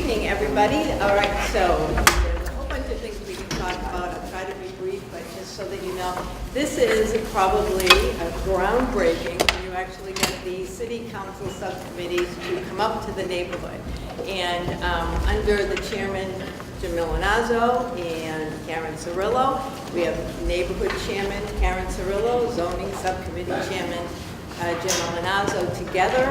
evening, everybody. All right, so there's a whole bunch of things we can talk about. I'll try to be brief, but just so that you know, this is probably a groundbreaking when you actually get the city council subcommittees to come up to the neighborhood. And under the chairman, Jim Milanazzo and Karen Cirillo, we have neighborhood chairman Karen Cirillo, zoning subcommittee chairman Jim Milanazzo, together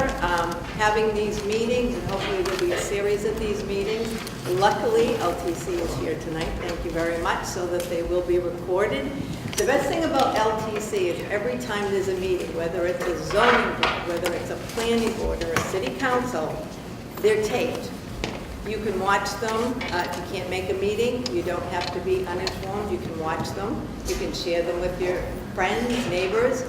having these meetings, and hopefully there'll be a series of these meetings. Luckily, LTC is here tonight, thank you very much, so that they will be recorded. The best thing about LTC is every time there's a meeting, whether it's a zoning board, whether it's a planning board or a city council, they're taped. You can watch them. If you can't make a meeting, you don't have to be uninformed. You can watch them. You can share them with your friends, neighbors.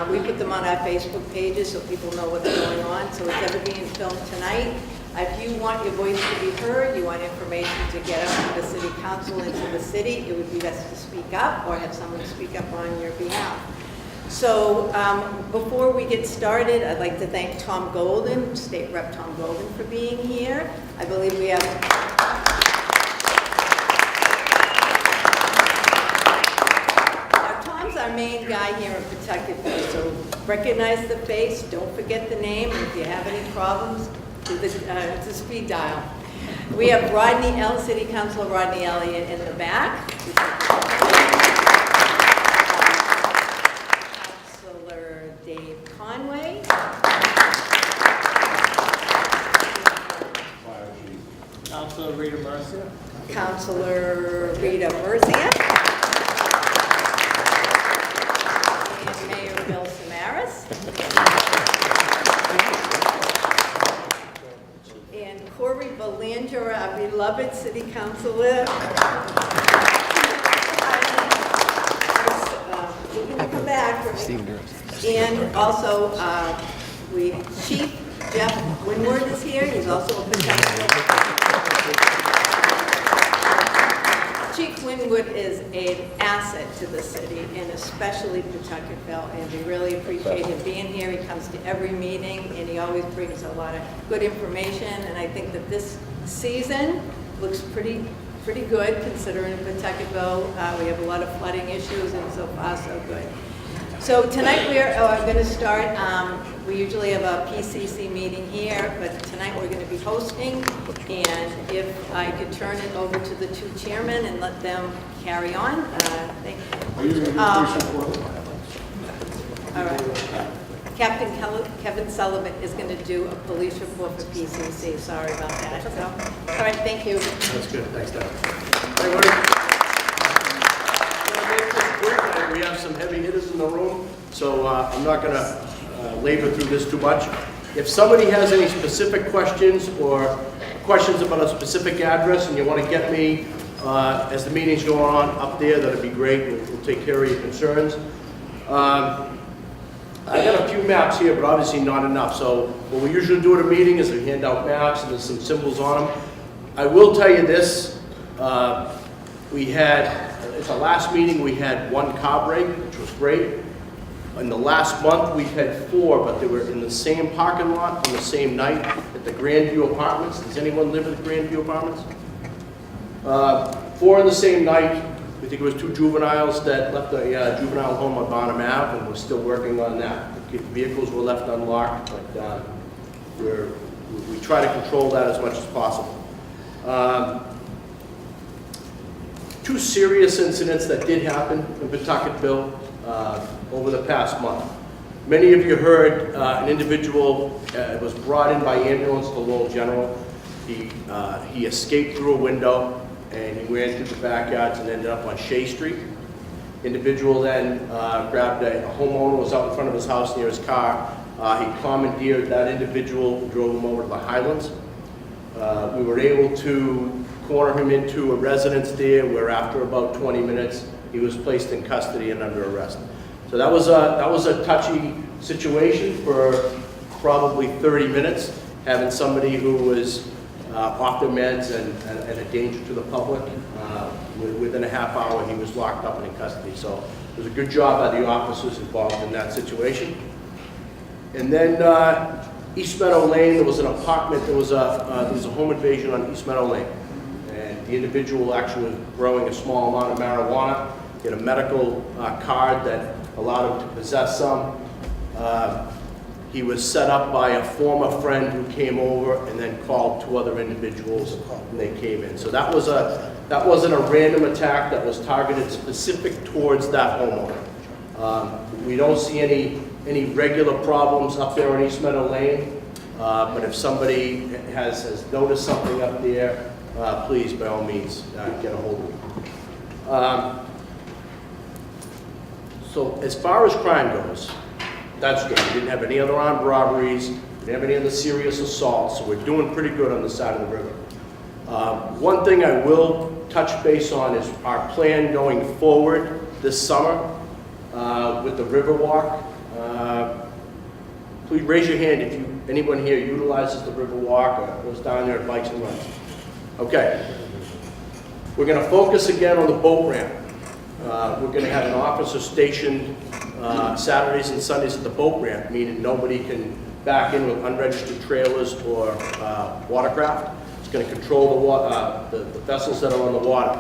We put them on our Facebook pages so people know what's going on. So it's ever being filmed tonight. If you want your voice to be heard, you want information to get out to the city council and to the city, it would be best to speak up or have someone speak up on your behalf. So before we get started, I'd like to thank Tom Golden, State Rep Tom Golden, for being here. I believe we have Tom's our main guy here in Pawtucket, so recognize the face, don't forget the name, and if you have any problems, it's a speed dial. We have Rodney L, City Councilor Rodney Elliott in the back. Dave Conway. Councilor Rita Mercia. Councilor Rita Mercia. And Mayor Bill Samaras. And Corey Belanger, our beloved city councilor. We're going to come back for and also, Chief Jeff Winward is here. He's also a Pawtucket. Chief Winward is an asset to the city, and especially Pawtucketville, and we really appreciate him being here. He comes to every meeting, and he always brings a lot of good information, and I think that this season looks pretty good considering Pawtucketville. We have a lot of flooding issues, and so far so good. So tonight we are going to start, we usually have a PCC meeting here, but tonight we're going to be hosting, and if I could turn it over to the two chairmen and let them carry on. Thank you. Are you going to do police report? All right. Captain Kevin Sullivan is going to do a police report for PCC. Sorry about that. So, all right, thank you. That's good. Thanks, Doug. Everybody. We have some heavy hitters in the room, so I'm not going to labor through this too much. If somebody has any specific questions or questions about a specific address and you want to get me as the meeting's going on up there, that'd be great. We'll take care of your concerns. I got a few maps here, but obviously not enough. So what we usually do at a meeting is we hand out maps and there's some symbols on them. I will tell you this, at the last meeting we had one car break, which was great. In the last month we've had 4, but they were in the same parking lot on the same night at the Grandview Apartments. Does anyone live at the Grandview Apartments? 4 on the same night. I think it was 2 juveniles that left the juvenile home on Barnum Ave, and we're still working on that. The vehicles were left unlocked, but we try to control that as much as possible. 2 serious incidents that did happen in Pawtucketville over the past month. Many of you heard an individual was brought in by ambulance to Lowell General. He escaped through a window and he ran through the backyards and ended up on Shea Street. Individual then grabbed a homeowner who was out in front of his house near his car. He commandeered that individual, drove him over to the Highlands. We were able to corner him into a residence there where after about 20 minutes he was placed in custody and under arrest. So that was a touchy situation for probably 30 minutes, having somebody who was off their meds and a danger to the public. Within a half hour he was locked up and in custody. So it was a good job by the officers involved in that situation. And then East Meadow Lane, there was an apartment, there was a home invasion on East Meadow Lane. And the individual actually was growing a small amount of marijuana, he had a medical card that allowed him to possess some. He was set up by a former friend who came over and then called 2 other individuals and they came in. So that wasn't a random attack, that was targeted specific towards that homeowner. We don't see any regular problems up there on East Meadow Lane, but if somebody has noticed something up there, please, by all means, get a hold of me. So as far as crime goes, that's good. We didn't have any other armed robberies, we didn't have any other serious assaults, so we're doing pretty good on the side of the river. One thing I will touch base on is our plan going forward this summer with the Riverwalk. Please raise your hand if anyone here utilizes the Riverwalk or goes down there and bikes and runs. Okay. We're going to focus again on the boat ramp. We're going to have an officer stationed Saturdays and Sundays at the boat ramp, meaning nobody can back in with unregistered trailers or watercraft. It's going to control the vessels that are on the water.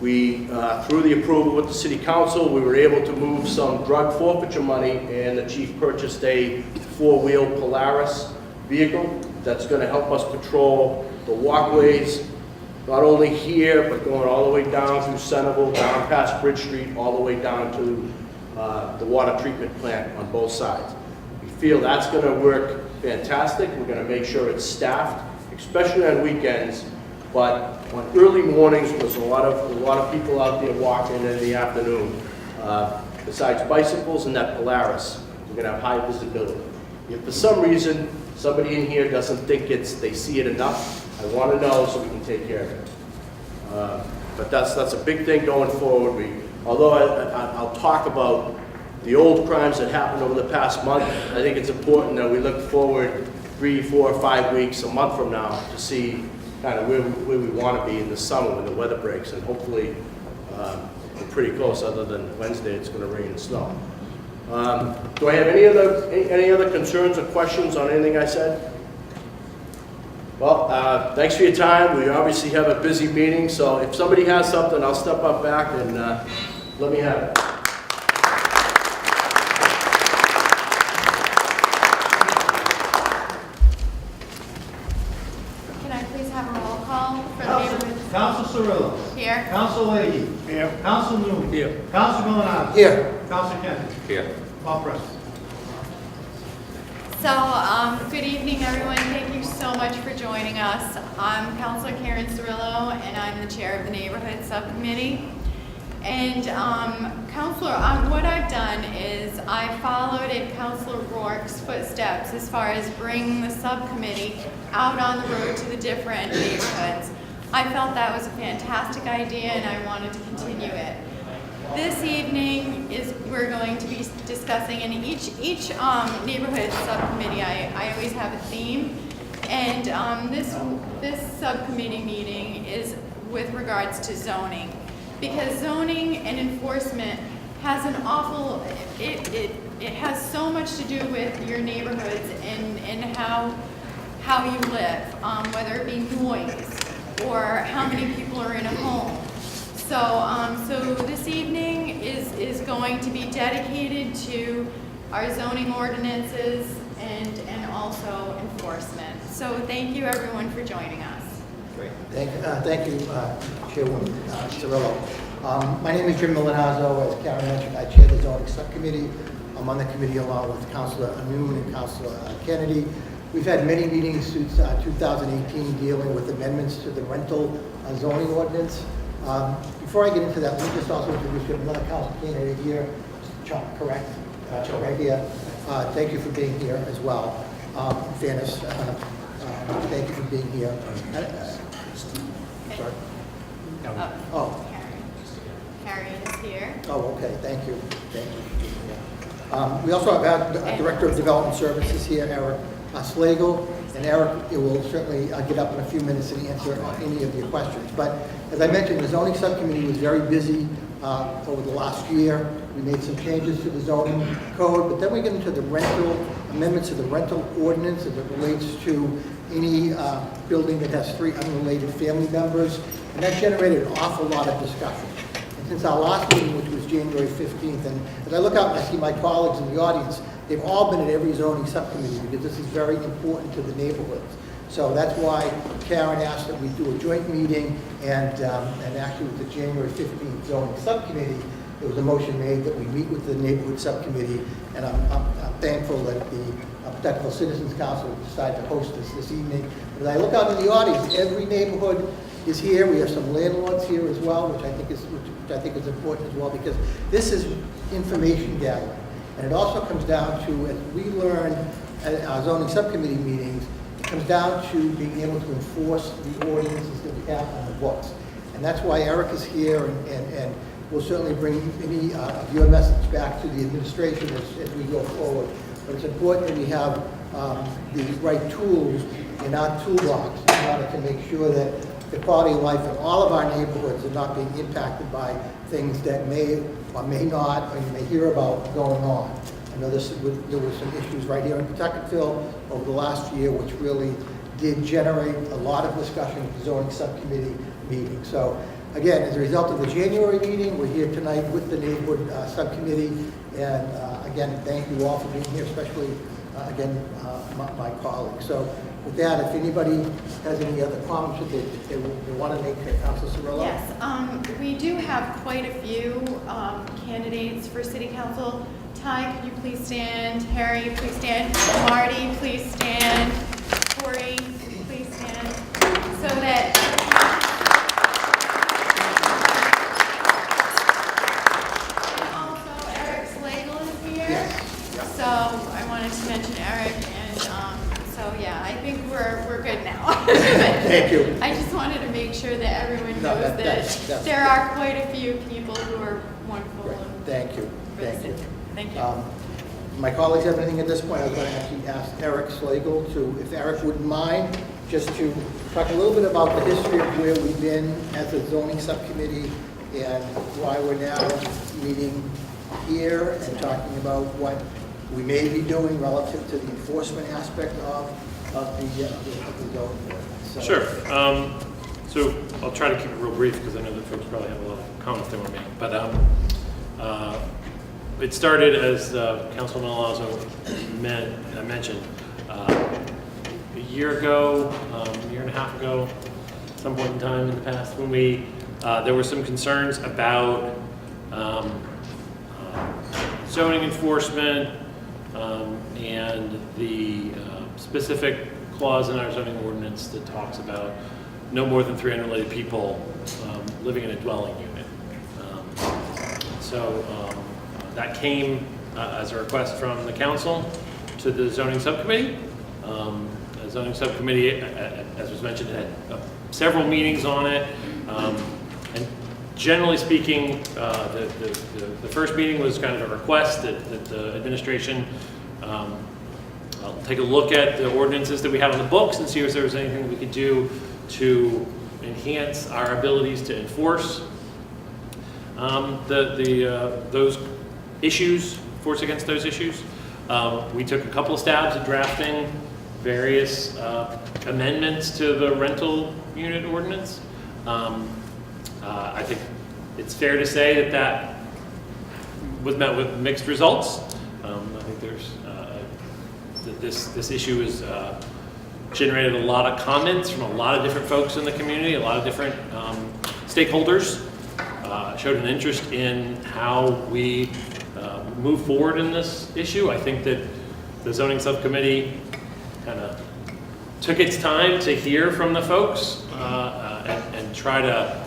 We, through the approval with the City Council, we were able to move some drug forfeiture money, and the chief purchased a 4-wheel Polaris vehicle that's going to help us patrol the walkways, not only here, but going all the way down through Centerville, down past Bridge Street, all the way down to the water treatment plant on both sides. We feel that's going to work fantastic. We're going to make sure it's staffed, especially on weekends, but on early mornings, there's a lot of people out there walking in the afternoon. Besides bicycles and that Polaris, we're going to have high visibility. If for some reason somebody in here doesn't think they see it enough, I want to know so we can take care of it. But that's a big thing going forward. Although I'll talk about the old crimes that happened over the past month, I think it's important that we look forward 3, 4, 5 weeks, a month from now to see kind of where we want to be in the summer when the weather breaks, and hopefully we're pretty close. Other than Wednesday, it's going to rain and snow. Do I have any other concerns or questions on anything I said? Well, thanks for your time. We obviously have a busy meeting, so if somebody has something, I'll step up back and let me have it. Council Cirillo. Here. Council Leahy. Here. Council Newman. Here. Council Milonato. Here. Council Kennedy. Here. All present. So, good evening, everyone. Thank you so much for joining us. I'm Councilor Karen Cirillo, and I'm the chair of the Neighborhood Subcommittee. And Councilor, what I've done is I followed in Councilor Rourke's footsteps as far as bringing the subcommittee out on the road to the different neighborhoods. I felt that was a fantastic idea, and I wanted to continue it. This evening we're going to be discussing, in each neighborhood subcommittee, I always have a theme, and this subcommittee meeting is with regards to zoning, because zoning and enforcement has an awful, it has so much to do with your neighborhoods and how you live, whether it be noise or how many people are in a home. So this evening is going to be dedicated to our zoning ordinances and also enforcement. So thank you everyone for joining us. Great. Thank you, Chairwoman Cirillo. My name is Jim Milanazzo. As Karen mentioned, I chair the zoning subcommittee. I'm on the committee along with Councilor Newman and Councilor Kennedy. We've had many meetings since 2018 dealing with amendments to the rental zoning ordinance. Before I get into that, let me just also introduce you to another council candidate here, Chuck, correct? Chuck, right here. Thank you for being here as well. In fairness, thank you for being here. Sorry. Oh. Carrie is here. Oh, okay. Thank you. Thank you. We also have our Director of Development Services here, Eric Slagle, and Eric will certainly get up in a few minutes and answer any of your questions. But as I mentioned, the zoning subcommittee was very busy over the last year. We made some changes to the zoning code, but then we get into the rental amendments to the rental ordinance as it relates to any building that has 3 unrelated family members, and that generated an awful lot of discussion. And since our last meeting, which was January 15th, and as I look out and I see my colleagues in the audience, they've all been at every zoning subcommittee because this is very important to the neighborhoods. So that's why Karen asked that we do a joint meeting, and actually with the January 15th zoning subcommittee, there was a motion made that we meet with the neighborhood subcommittee, and I'm thankful that the Pawtuckaville Citizens Council decided to host this evening. But as I look out in the audience, every neighborhood is here. We have some landlords here as well, which I think is important as well, because this is information gathering. And it also comes down to, as we learn at our zoning subcommittee meetings, it comes down to being able to enforce the ordinances that we have on the books. And that's why Eric is here, and we'll certainly bring any of your message back to the administration as we go forward. But it's important that we have the right tools in our toolbox in order to make sure that the quality of life in all of our neighborhoods are not being impacted by things that may or may not, or you may hear about going on. I know there were some issues right here in Pawtuckaville over the last year, which really did generate a lot of discussion at the zoning subcommittee meeting. So again, as a result of the January meeting, we're here tonight with the neighborhood subcommittee. And again, thank you all for being here, especially, again, my colleagues. So with that, if anybody has any other comments that they want to make, Councilor Cirillo? Yes, we do have quite a few candidates for city council. Ty, could you please stand? Harry, please stand. Marty, please stand. Corey, please stand. So that also Eric Slagle is here. Yes. So I wanted to mention Eric, and so yeah, I think we're good now. Thank you. I just wanted to make sure that everyone No, knows that's there are quite a few people who are wonderful. Great. and Thank you. for the Thank you. city. Thank you. My colleagues have anything at this point? I was going to actually ask Eric Slagle to, if Eric wouldn't mind, just to talk a little bit about the history of where we've been as a zoning subcommittee and why we're now meeting here and talking about what we may be doing relative to the enforcement aspect of the zoning. So- Sure. So I'll try to keep it real brief because I know that folks probably have a lot of comments they want to make. But it started, as Councilman Milazzo mentioned, a year ago, a year and a half ago, some point in time in the past, when there were some concerns about zoning enforcement and the specific clause in our zoning ordinance that talks about no more than 3 unrelated people living in a dwelling unit. So that came as a request from the council to the zoning subcommittee. The zoning subcommittee, as was mentioned, had several meetings on it. And generally speaking, the first meeting was kind of a request that the administration take a look at the ordinances that we have on the books and see if there was anything that we could do to enhance our abilities to enforce those issues, force against those issues. We took a couple of stabs at drafting various amendments to the rental unit ordinance. I think it's fair to say that was met with mixed results. I think there's this issue has generated a lot of comments from a lot of different folks in the community, a lot of different stakeholders. Showed an interest in how we move forward in this issue. I think that the zoning subcommittee kind of took its time to hear from the folks and try to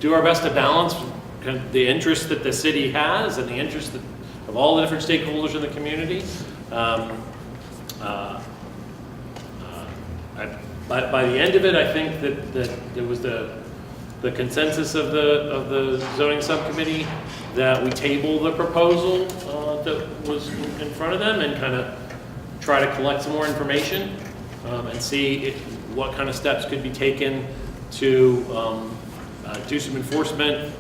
do our best to balance kind of the interest that the city has and the interest of all the different stakeholders in the community. By the end of it, I think that there was the consensus of the zoning subcommittee that we table the proposal that was in front of them and kind of try to collect some more information and see what kind of steps could be taken to do some enforcement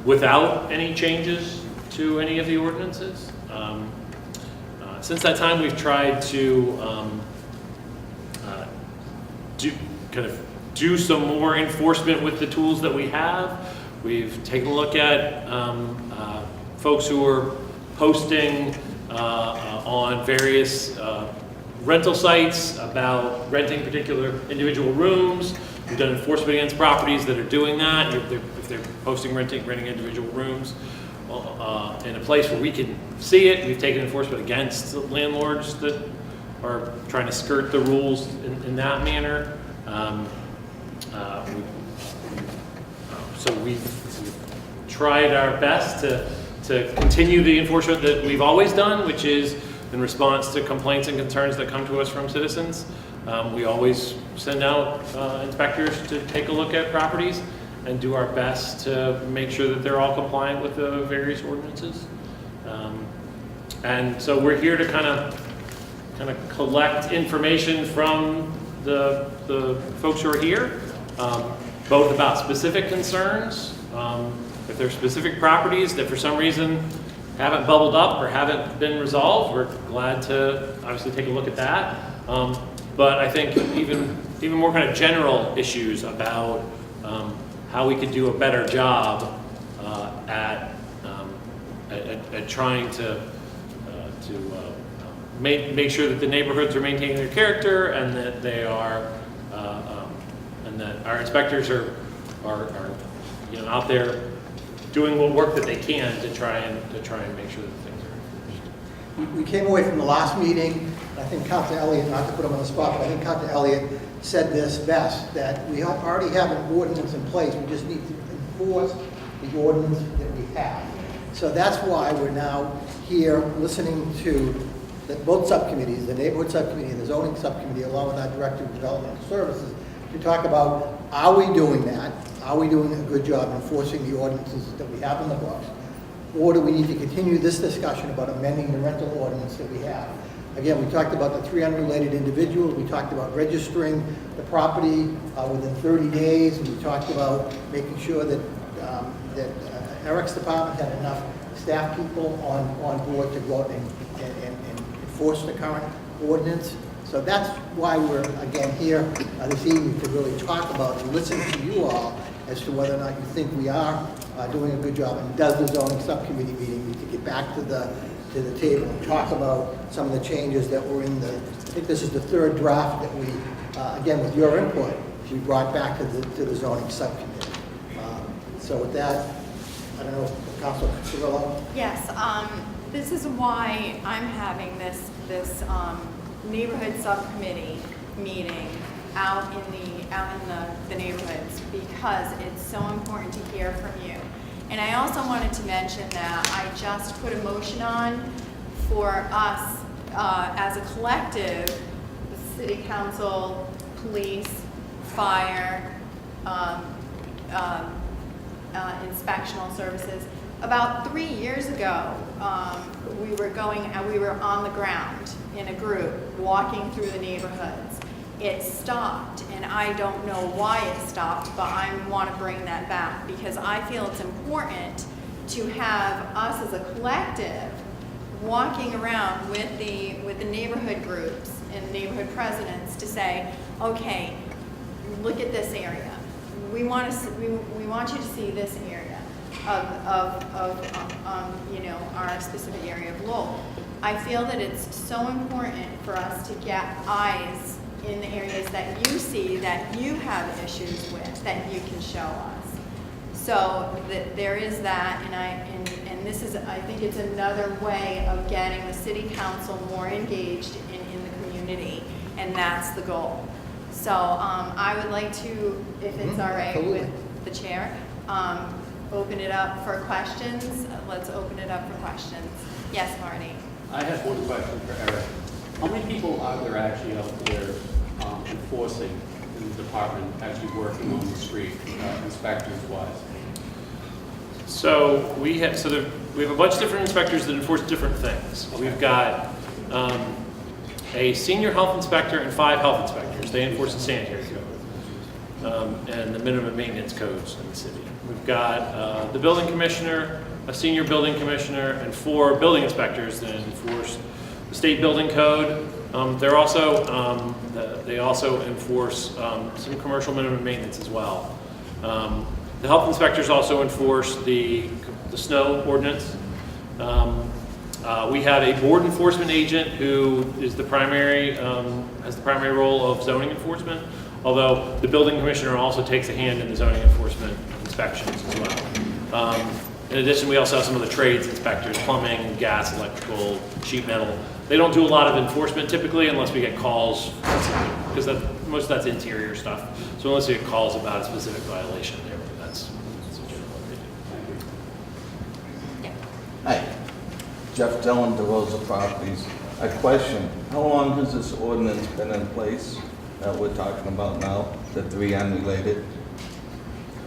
without any changes to any of the ordinances. since that time, we've tried to do some more enforcement with the tools that we have. We've taken a look at folks who are posting on various rental sites about renting particular individual rooms. We've done enforcement against properties that are doing that, if they're posting renting individual rooms in a place where we can see it. We've taken enforcement against landlords that are trying to skirt the rules in that manner. So we've tried our best to continue the enforcement that we've always done, which is in response to complaints and concerns that come to us from citizens. We always send out inspectors to take a look at properties and do our best to make sure that they're all compliant with the various ordinances. And so we're here to kind of collect information from the folks who are here, both about specific concerns, if there's specific properties that for some reason haven't bubbled up or haven't been resolved, we're glad to obviously take a look at that. But I think even more kind of general issues about how we could do a better job at trying to make sure that the neighborhoods are maintaining their character and that they are and that our inspectors are out there doing what work that they can to try and make sure that things are. We came away from the last meeting, I think Councilor Elliott, not to put him on the spot, but I think Councilor Elliott said this best, that we already have an ordinance in place, we just need to enforce the ordinance that we have. So that's why we're now here listening to both subcommittees, the neighborhood subcommittee and the zoning subcommittee, along with our director of developmental services, to talk about, are we doing that? Are we doing a good job enforcing the ordinances that we have in the books? Or do we need to continue this discussion about amending the rental ordinance that we have? Again, we talked about the 3 unrelated individuals, we talked about registering the property within 30 days, and we talked about making sure that Eric's department had enough staff people on board to go out and enforce the current ordinance. So that's why we're, again, here this evening to really talk about and listen to you all as to whether or not you think we are doing a good job, and does the zoning subcommittee meeting need to get back to the table and talk about some of the changes that were in I think this is the 3rd draft that we, again, with your input, we brought back to the zoning subcommittee. So with that, I don't know, Councilor Cirillo? Yes, this is why I'm having this neighborhood subcommittee meeting out in the neighborhoods, because it's so important to hear from you. And I also wanted to mention that I just put a motion on for us as a collective, the city council, police, fire, inspectional services. About 3 years ago, we were on the ground in a group walking through the neighborhoods. It stopped, and I don't know why it stopped, but I want to bring that back, because I feel it's important to have us as a collective walking around with the neighborhood groups and neighborhood presidents to say, okay, look at this area. We want you to see this area of our specific area of Lowell. I feel that it's so important for us to get eyes in the areas that you see that you have issues with, that you can show us. So there is that, and this is, I think it's another way of getting the city council more engaged in the community, and that's the goal. So I would like to, if it's all right with the chair, open it up for questions. Let's open it up for questions. Yes, Marty? I have one question for Eric. How many people are there actually out there enforcing in the department, actually working on the street, inspectors-wise? So we have a bunch of different inspectors that enforce different things. We've got a senior health inspector and 5 health inspectors. They enforce the sanitary code and the minimum maintenance codes in the city. We've got the building commissioner, a senior building commissioner, and 4 building inspectors that enforce the state building code. They're also, they also enforce some commercial minimum maintenance as well. The health inspectors also enforce the snow ordinance. We have a board enforcement agent who is the primary, has the primary role of zoning enforcement, although the building commissioner also takes a hand in the zoning enforcement inspections as well. In addition, we also have some of the trades inspectors, plumbing, gas, electrical, sheet metal. They don't do a lot of enforcement typically unless we get calls, because most of that's interior stuff. So unless we get calls about a specific violation there, that's generally what they do. Hi, Jeff Dillon, DeRosa Properties. A question, how long has this ordinance been in place that we're talking about now, the three unrelated?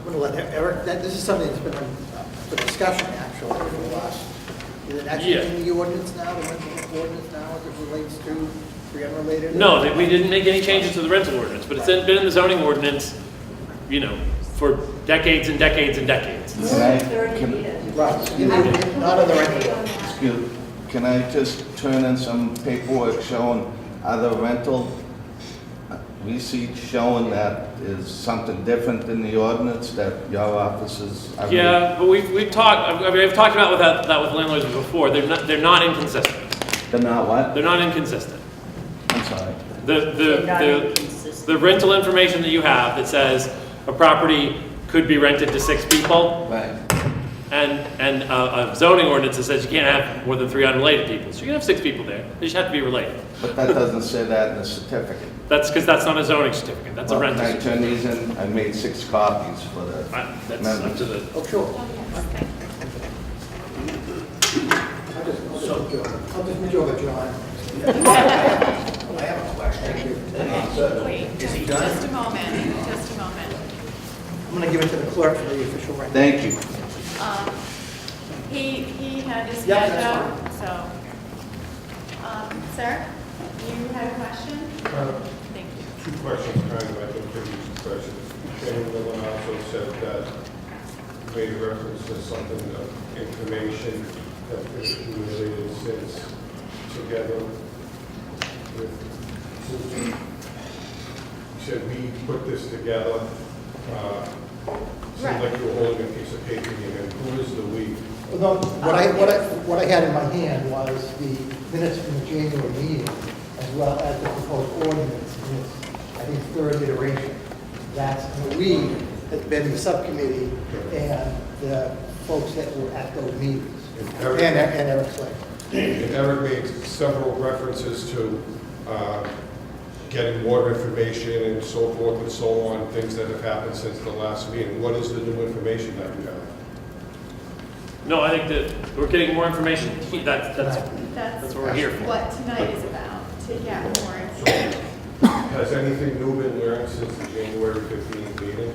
I'm going to let Eric, this is something that's been for discussion actually over the last, is it actually Yeah. in the ordinance now, the rental ordinance now as it relates to three unrelated? No, we didn't make any changes to the rental ordinance, but it's been in the zoning ordinance, you know, for decades and decades and decades. Can I- 30 can- years. Right, not on the rental ordinance. Excuse, can I just turn in some paperwork showing other rental receipts showing that is something different than the ordinance that your offices are? Yeah, but we've talked, I mean, I've talked about that with landlords before. They're not inconsistent. They're not what? They're not inconsistent. I'm sorry. The rental information that you have that says a property could be rented to 6 people, Right. and a zoning ordinance that says you can't have more than 3 unrelated people. So you can have 6 people there. They just have to be related. But that doesn't say that in the certificate. That's because that's not a zoning certificate. That's a Well, rental can I certificate. turn these in? I made 6 copies for the That's up to the. Oh, sure. I'll just move you over, John. I have a question. Wait, just a moment, just a moment. I'm going to give it to the clerk for the official record. Thank you. He had his Yeah, hand that's up, so. Sir, you had a question? Thank you. Two questions, kind of, I think, pretty easy questions. Chairman Millen also said that you made reference to something of information that's been accumulated since together with, you said we put this together. Seemed like you were holding a piece of paper in your hand. Who is the we? No, what I had in my hand was the minutes from the January meeting, as well as the proposed ordinance in its, I think, third iteration. That's, we has been the subcommittee and the folks that were at those meetings. Eric- And Eric Slade. And Eric made several references to getting more information and so forth and so on, things that have happened since the last meeting. What is the new information that you have? No, I think that we're getting more information. That's what we're here for. What tonight is about, to get more information. Has anything new been learned since the January 15th meeting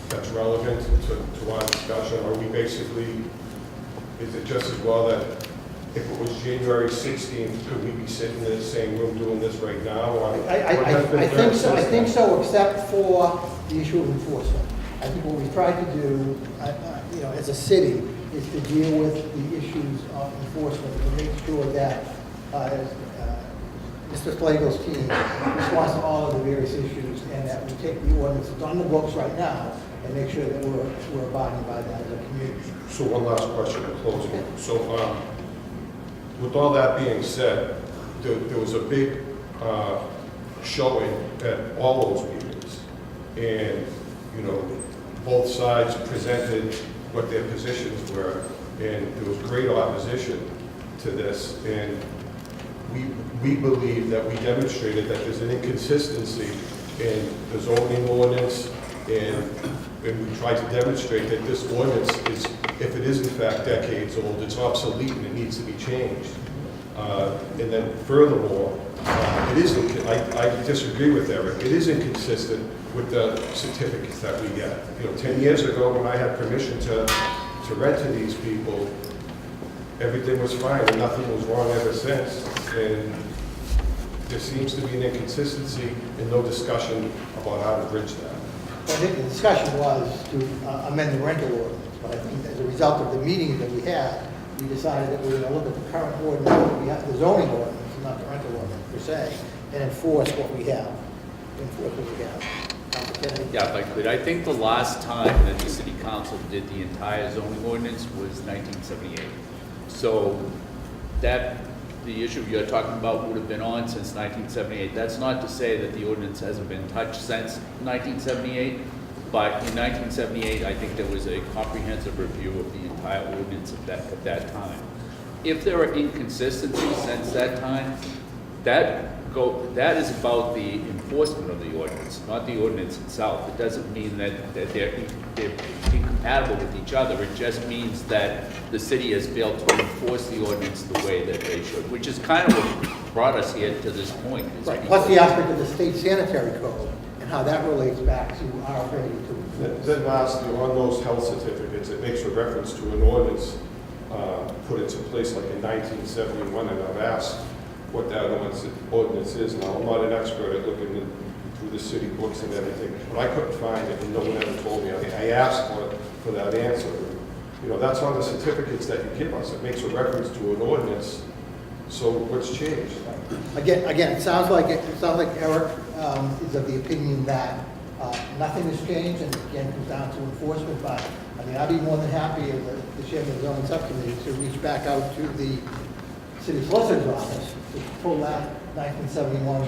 that's relevant to our discussion? Are we basically, is it just as well that if it was January 16th, could we be sitting in the same room doing this right now? Or what has been I think learned so, I since think then? so, except for the issue of enforcement. I think what we tried to do, you know, as a city, is to deal with the issues of enforcement, to make sure that Mr. Flagle's team responds to all of the various issues, and that we take the ordinance that's on the books right now and make sure that we're abiding by that as a community. So one last question in closing. So with all that being said, there was a big showing at all those meetings. And, you know, both sides presented what their positions were, and there was great opposition to this. And we believe that we demonstrated that there's an inconsistency in the zoning ordinance, and we tried to demonstrate that this ordinance is, if it is in fact decades old, it's obsolete and it needs to be changed. And then furthermore, it isn't, I disagree with Eric, it is inconsistent with the certificates that we get. You know, 10 years ago, when I had permission to rent to these people, everything was fine and nothing was wrong ever since. And there seems to be an inconsistency and no discussion about how to bridge that. I think the discussion was to amend the rental ordinance, but I think as a result of the meetings that we had, we decided that we were going to look at the current ordinance, we have the zoning ordinance, not the rental ordinance per se, and enforce what we have. Enforce what we have. Council Kennedy? Yeah, if I could, I think the last time that the city council did the entire zoning ordinance was 1978. So that, the issue you're talking about would have been on since 1978. That's not to say that the ordinance hasn't been touched since 1978, but in 1978, I think there was a comprehensive review of the entire ordinance at that time. If there are inconsistencies since that time, that is about the enforcement of the ordinance, not the ordinance itself. It doesn't mean that they're incompatible with each other. It just means that the city has failed to enforce the ordinance the way that they should, which is kind of what brought us here to this point. Right, plus the aspect of the state sanitary code and how that relates back to our ability to enforce. Then lastly, on those health certificates, it makes a reference to an ordinance put into place like in 1971, and I've asked what that ordinance is. Now, I'm not an expert at looking through the city books and everything, but I couldn't find it, and no one ever told me. I asked for that answer. You know, that's on the certificates that you give us. It makes a reference to an ordinance. So what's changed? Again, it sounds like Eric is of the opinion that nothing has changed, and again, it comes down to enforcement. But I mean, I'd be more than happy as the chairman of the zoning subcommittee to reach back out to the city solicitor's office to pull that 1971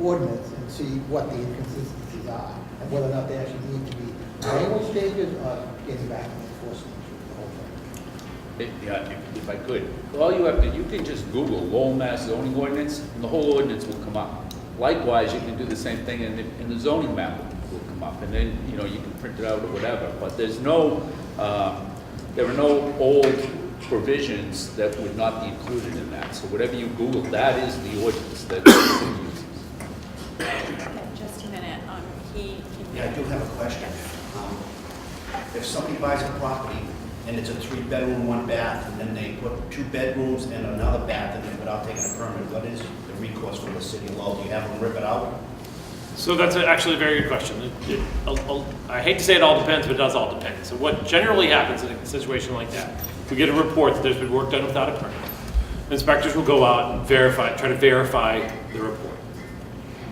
ordinance and see what the inconsistencies are and whether or not they actually need to be language changes or getting back to enforcement of the whole thing. Yeah, if I could, all you have to, you can just Google Lowell, Mass zoning ordinance, and the whole ordinance will come up. Likewise, you can do the same thing in the zoning map will come up, and then, you know, you can print it out or whatever, but there's no, there are no old provisions that would not be included in that. So whatever you Google, that is the ordinance that the city uses. Just a minute, Yeah, I do have a question. If somebody buys a property and it's a 3-bedroom, 1 bath, and then they put 2 bedrooms and another bath in it without taking a permit, what is the recourse from the city of Lowell? Do you have them rip it out? So that's actually a very good question. I hate to say it all depends, but it does all depend. So what generally happens in a situation like that, we get a report that there's been work done without a permit. Inspectors will go out and try to verify the report.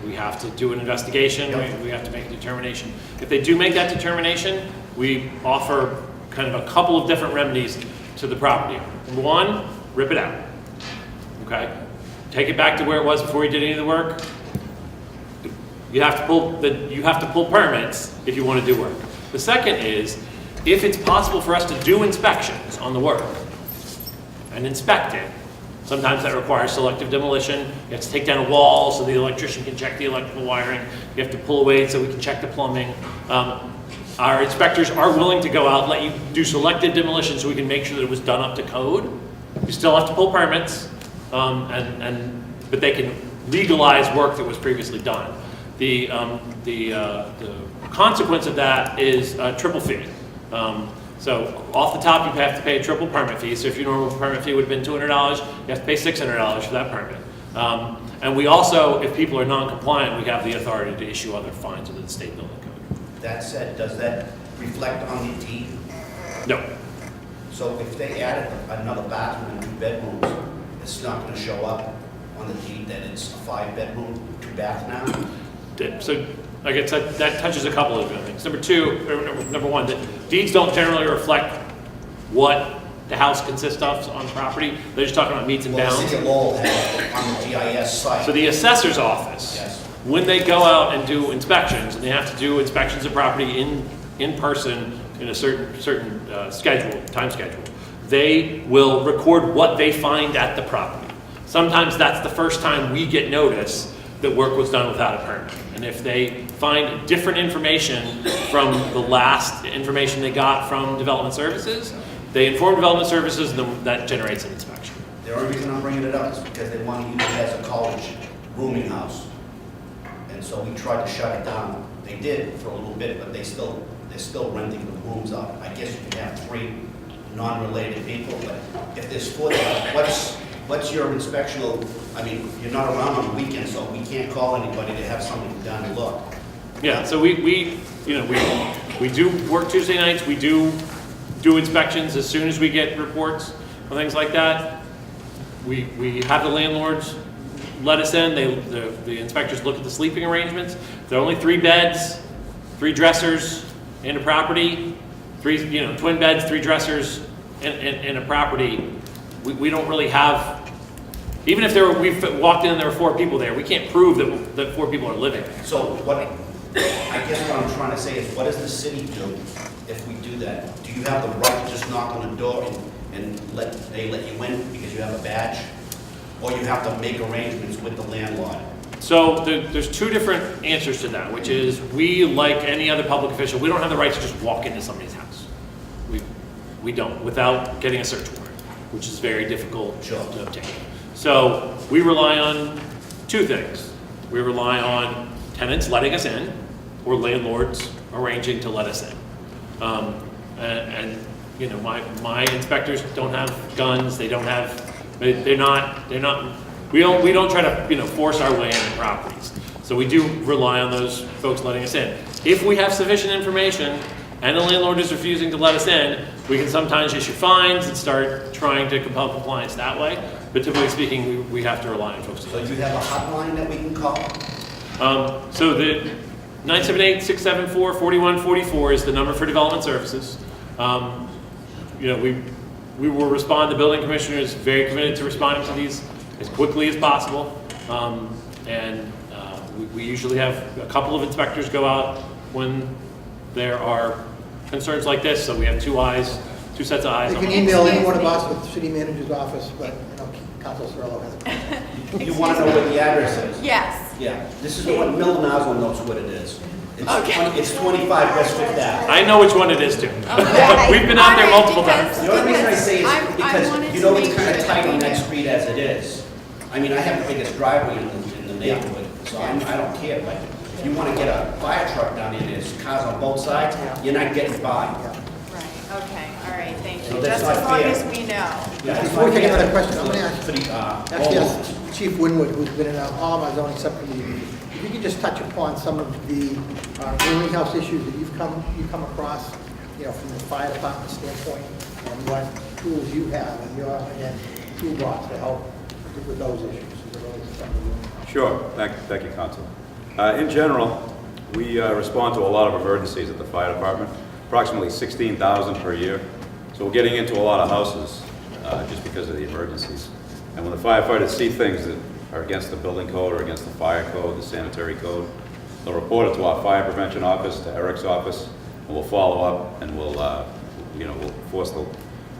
We have to do an investigation, we have to make a determination. If they do make that determination, we offer kind of a couple of different remedies to the property. Number one, rip it out, okay? Take it back to where it was before you did any of the work. You have to pull permits if you want to do work. The second is, if it's possible for us to do inspections on the work and inspect it, sometimes that requires selective demolition. You have to take down a wall so the electrician can check the electrical wiring. You have to pull away so we can check the plumbing. Our inspectors are willing to go out, let you do selective demolition so we can make sure that it was done up to code. You still have to pull permits, but they can legalize work that was previously done. The consequence of that is a triple fee. So off the top, you have to pay a triple permit fee. So if your normal permit fee would have been $200, you have to pay $600 for that permit. And we also, if people are non-compliant, we have the authority to issue other fines under the state building code. That said, does that reflect on the deed? No. So if they added another bathroom and 2 bedrooms, it's not going to show up on the deed that it's a 5-bedroom, 2-bath now? So I guess that touches a couple of things. Number one, the deeds don't generally reflect what the house consists of on the property. They're just talking about meets and bounds. Well, the city of Lowell has on the GIS site. So the assessor's office, Yes. when they go out and do inspections, and they have to do inspections of property in person in a certain time schedule, they will record what they find at the property. Sometimes that's the first time we get notice that work was done without a permit. And if they find different information from the last information they got from Development Services, they inform Development Services, and then that generates an inspection. The only reason I'm bringing it up is because they want to use it as a college rooming house. And so we tried to shut it down. They did for a little bit, but they're still renting the rooms out. I guess you can have 3 non-related people, but if there's 4, what's your inspectional, I mean, you're not around on the weekend, so we can't call anybody to have somebody down and look. Yeah, so we do work Tuesday nights. We do inspections as soon as we get reports. or things like that, we have the landlords let us in. The inspectors look at the sleeping arrangements. There are only 3 beds, 3 dressers in a property, 3, twin beds, 3 dressers in a property. We don't really have, even if we've walked in and there were 4 people there, we can't prove that 4 people are living there. So I guess what I'm trying to say is, what does the city do if we do that? Do you have the right to just knock on the door and they let you in because you have a badge? Or you have to make arrangements with the landlord? So there's 2 different answers to that, which is we, like any other public official, we don't have the right to just walk into somebody's house. We don't, without getting a search warrant, which is very difficult to obtain. So we rely on 2 things. We rely on tenants letting us in, or landlords arranging to let us in. My inspectors don't have guns. They're not. We don't try to force our way into properties. So we do rely on those folks letting us in. If we have sufficient information and the landlord is refusing to let us in, we can sometimes issue fines and start trying to compel compliance that way. But typically speaking, we have to rely on folks. So you have a hotline that we can call? So the 978-674-4144 is the number for development services. We will respond. The building commissioner is very committed to responding to these as quickly as possible. We usually have a couple of inspectors go out when there are concerns like this. So we have 2 sets of eyes. You on can it. email any one of us with the city manager's office, but Council Cirillo has it. You want to know what the address is? Yes. Yeah, this is the one, Milton Oswald knows what it is. Okay. It's 25 West Fifth Ave. I know which one it is too. Okay. We've been out there All right, multiple times. The only reason I say I is wanted because, to you know, make it's kind sure of that tight on we that knew. street as it is. I mean, I have the biggest driveway in the neighborhood, so I don't care, but if you want to get a fire truck down in, there's cars on both sides, you're not getting by. Right, okay, all right, thank So you. that's Just as not long fair. as we know. Yeah, it's Before we take not fair another question, I'm gonna ask- for the, Actually, ask Chief Winwood, who's been in all of our zoning subcommittee meetings, if you could just touch upon some of the rooming house issues that you've come across, from the fire department standpoint, and what tools you have in your, again, toolbox to help with those issues. as it relates to some of the rooming house. Sure. Thank you, Council. In general, we respond to a lot of emergencies at the fire department, approximately 16,000 per year. So we're getting into a lot of houses just because of the emergencies. And when the firefighters see things that are against the building code or against the fire code, the sanitary code, they'll report it to our fire prevention office, to Eric's office, and we'll follow up and we'll force the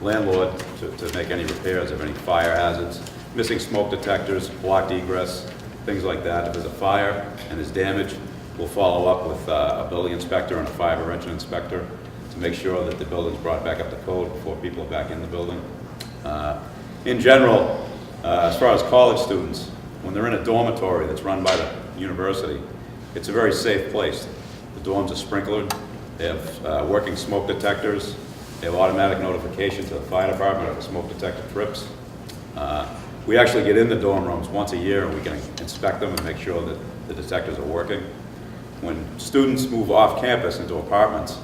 landlord to make any repairs of any fire hazards, missing smoke detectors, blocked egress, things like that. If there's a fire and there's damage, we'll follow up with a building inspector and a fire prevention inspector to make sure that the building's brought back up to code before people are back in the building. In general, as far as college students, when they're in a dormitory that's run by the university, it's a very safe place. The dorms are sprinklered, they have working smoke detectors, they have automatic notification to the fire department if a smoke detector trips. We actually get in the dorm rooms once a year and we can inspect them and make sure that the detectors are working. When students move off campus into apartments,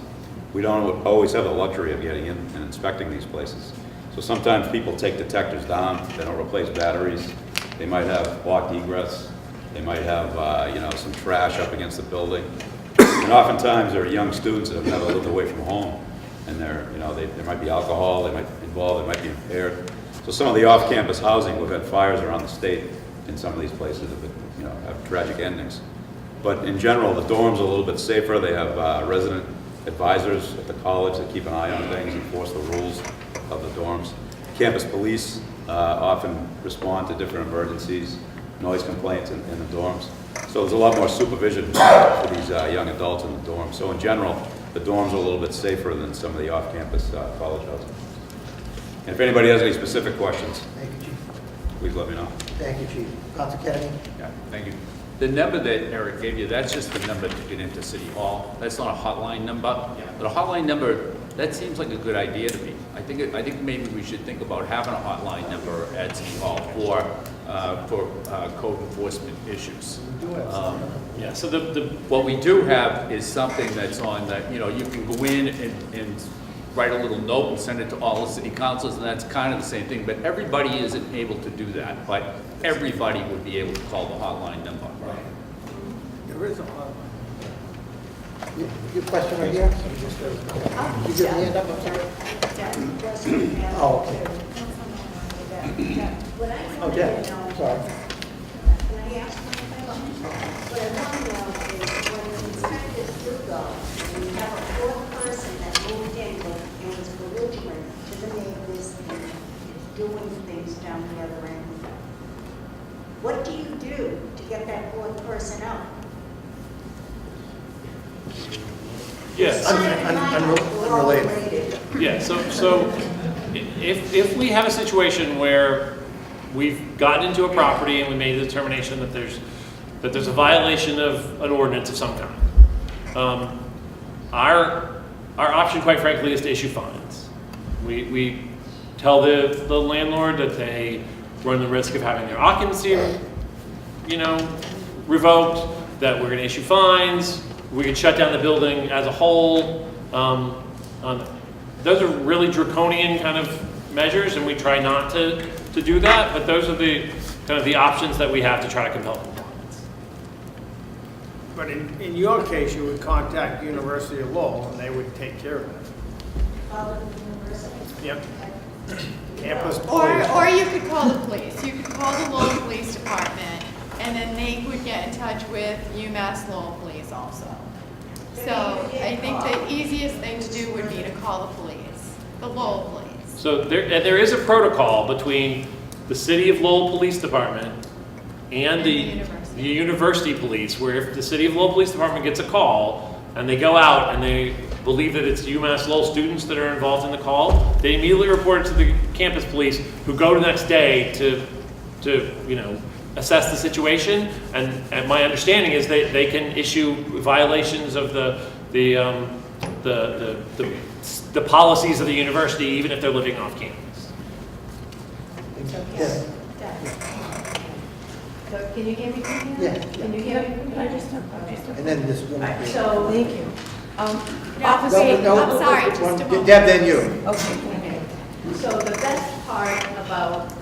we don't always have the luxury of getting in and inspecting these places. So sometimes people take detectors down, they don't replace batteries, they might have blocked egress, they might have some trash up against the building. And oftentimes there are young students that have never lived away from home, and there might be alcohol, they might be involved, they might be impaired. So some of the off-campus housing, we've had fires around the state in some of these places that have tragic endings. But in general, the dorms are a little bit safer. They have resident advisors at the college that keep an eye on things, enforce the rules of the dorms. Campus police often respond to different emergencies, noise complaints in the dorms. So there's a lot more supervision for these young adults in the dorms. So in general, the dorms are a little bit safer than some of the off-campus college housing. And if anybody has any specific questions, Thank you, Chief. please let me know. Thank you, Chief. Council Kennedy? Yeah, thank you. The number that Eric gave you, that's just the number to get into City Hall. That's not a hotline number. But a hotline number, that seems like a good idea to me. I think maybe we should think about having a hotline number at City Hall for code enforcement issues. Yeah. So What we do have is something that's on that, you can go in and write a little note and send it to all the city councils, and that's kind of the same thing, but everybody isn't able to do that, but everybody would be able to call the hotline number. There is a hotline. Your question right here? You give your hand up, I'm sorry. Oh, okay. Oh, Deb, sorry. Can I ask one thing? What I want to know is when the inspectors do go, and you have a fourth person that moved in and was belligerent to the neighbors and doing things down the other end. What do you do to get that fourth person out? Yes. Unrelated. Yeah, so if we have a situation where we've gotten into a property and we made the determination that there's a violation of an ordinance of some kind, our option, quite frankly, is to issue fines. We tell the landlord that they run the risk of having their occupancy, revoked, that we're going to issue fines. We could shut down the building as a whole. Those are really draconian kind of measures, and we try not to do that, but those are the kind of the options that we have to try to compel compliance. But in your case, you would contact University of Lowell, and they would take care of it. Follow the university? Yep. Campus police. Or you could call the police. You could call the Lowell Police Department, and then they would get in touch with UMass Lowell Police also. So I think the easiest thing to do would be to call the police, the Lowell Police. So there is a protocol between the City of Lowell Police Department and the university police, where if the City of Lowell Police Department gets a call and they go out and they believe that it's UMass Lowell students that are involved in the call, they immediately report it to the campus police, who go the next day to assess the situation. And my understanding is they can issue violations of the policies of the university, even if they're living off campus. Yes. So can you hear me? Yeah. Can you hear me? And then this woman. Alright, so, thank you. Officer, I'm sorry, just a moment. Deb, then you. Okay. So the best part about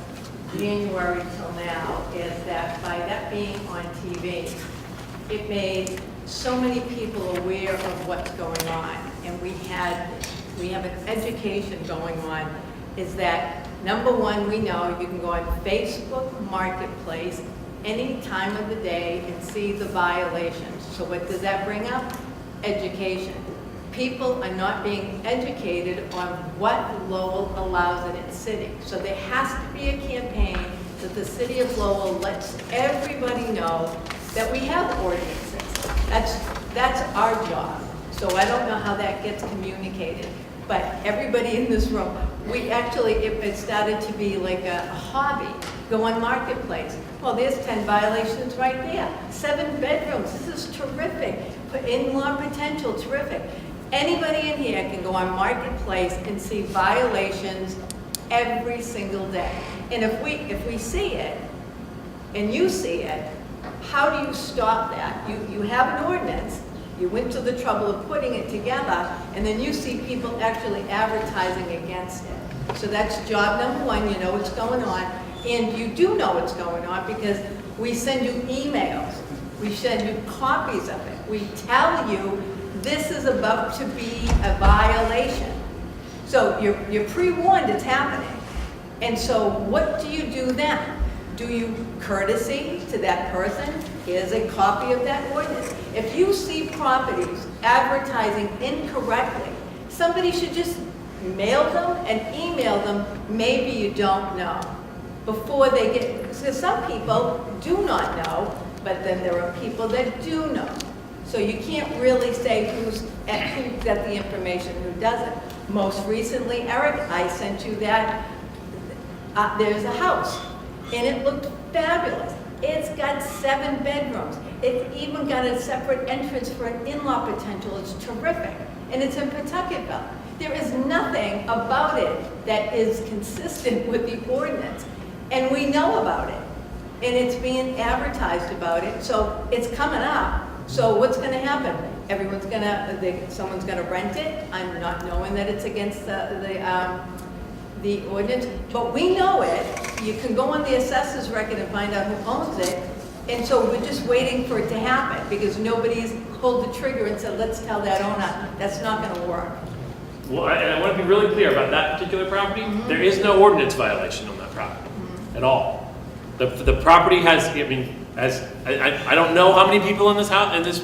January till now is that by that being on TV, it made so many people aware of what's going on. And we have an education going on, is that number one, we know you can go on Facebook Marketplace any time of the day and see the violations. So what does that bring up? Education. People are not being educated on what Lowell allows in its city. So there has to be a campaign that the City of Lowell lets everybody know that we have ordinances. That's our job. So I don't know how that gets communicated, but everybody in this room, we actually, it started to be like a hobby. Go on Marketplace. Well, there's 10 violations right there. 7 bedrooms, this is terrific. In-law potential, terrific. Anybody in here can go on Marketplace and see violations every single day. And if we see it, and you see it, how do you stop that? You have an ordinance, you went to the trouble of putting it together, and then you see people actually advertising against it. So that's job number one, you know what's going on, and you do know what's going on because we send you emails, we send you copies of it, we tell you this is about to be a violation. So you're pre-warned it's happening. And so what do you do then? Do you courtesy to that person? Here's a copy of that ordinance. If you see properties advertising incorrectly, somebody should just mail them and email them, maybe you don't know, before they get, because some people do not know, but then there are people that do know. So you can't really say who got the information, who doesn't. Most recently, Eric, I sent you that, there's a house, and it looked fabulous. It's got 7 bedrooms. It's even got a separate entrance for an in-law potential. It's terrific, and it's in Pawtucketville. There is nothing about it that is consistent with the ordinance, and we know about it, and it's being advertised about it, so it's coming up. So what's gonna happen? Someone's gonna rent it, I'm not knowing that it's against the ordinance, but we know it. You can go on the assessor's record and find out who owns it, and so we're just waiting for it to happen, because nobody's pulled the trigger and said, let's tell that owner. That's not gonna work. Well, and I want to be really clear about that particular property. There is no ordinance violation on that property at all. The property has, I mean, I don't know how many people in this house,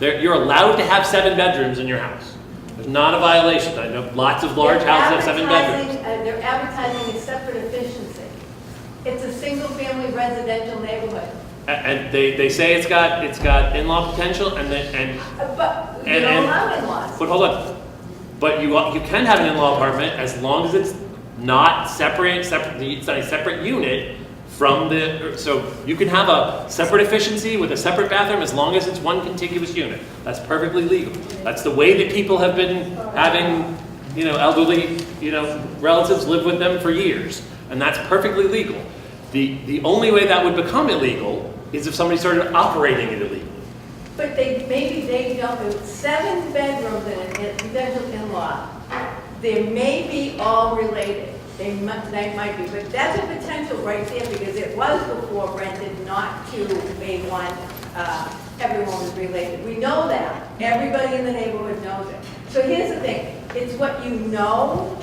you're allowed to have 7 bedrooms in your house. It's not a violation. I know lots of large houses have 7 bedrooms. They're advertising a separate efficiency. It's a single-family residential neighborhood. And they say it's got in-law potential, But you don't allow in-laws. But hold on. But you can have an in-law apartment as long as it's not separate. It's not a separate unit from the. So you can have a separate efficiency with a separate bathroom as long as it's one contiguous unit. That's perfectly legal. That's the way that people have been having, elderly, relatives live with them for years, and that's perfectly legal. The only way that would become illegal is if somebody started operating it illegally. But maybe they don't, with 7 bedrooms in a residential in-law, they may be all related. They might be, but that's a potential right there, because it was before rented not to A1, everyone was related. We know that. Everybody in the neighborhood knows it. So here's the thing, it's what you know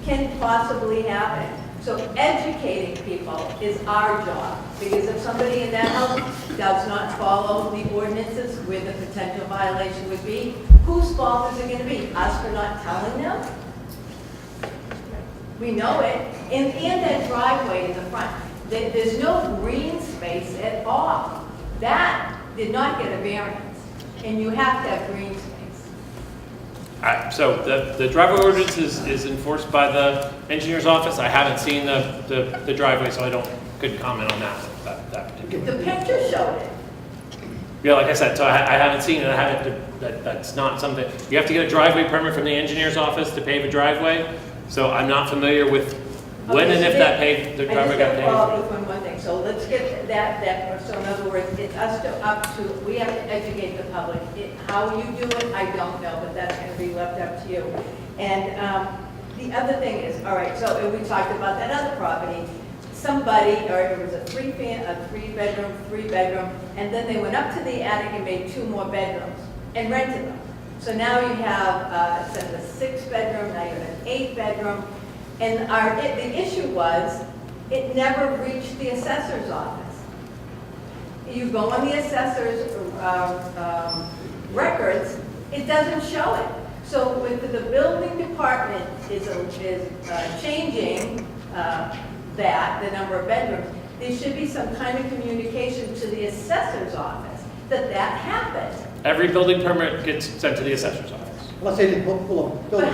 can possibly happen. So educating people is our job, because if somebody in that house does not follow the ordinances where the potential violation would be, whose fault is it going to be? Us for not telling them? We know it. And that driveway in the front, there's no green space at all. That did not get a variance, and you have to have green space. So the driveway ordinance is enforced by the engineer's office. I haven't seen the driveway, so couldn't comment on that particular. The picture showed it. Yeah, like I said, so I haven't seen it. That's not something, you have to get a driveway permit from the engineer's office to pave a driveway. So I'm not familiar with when and if the driveway got I just got to follow paved. up with one thing. So let's get that, so in other words, it's up to, we have to educate the public. How you do it, I don't know, but that's going to be left up to you. And the other thing is, all right, so we talked about that other property. Somebody, or it was a three-bedroom, and then they went up to the attic and made 2 more bedrooms and rented them. So now you have, instead of a 6-bedroom, now you have an 8-bedroom. And the issue was, it never reached the assessor's office. You go on the assessor's records, it doesn't show it. So with the building department is changing the number of bedrooms, there should be some kind of communication to the assessor's office that happened. Every building permit gets sent to the assessor's office. Let's say they pull a But building.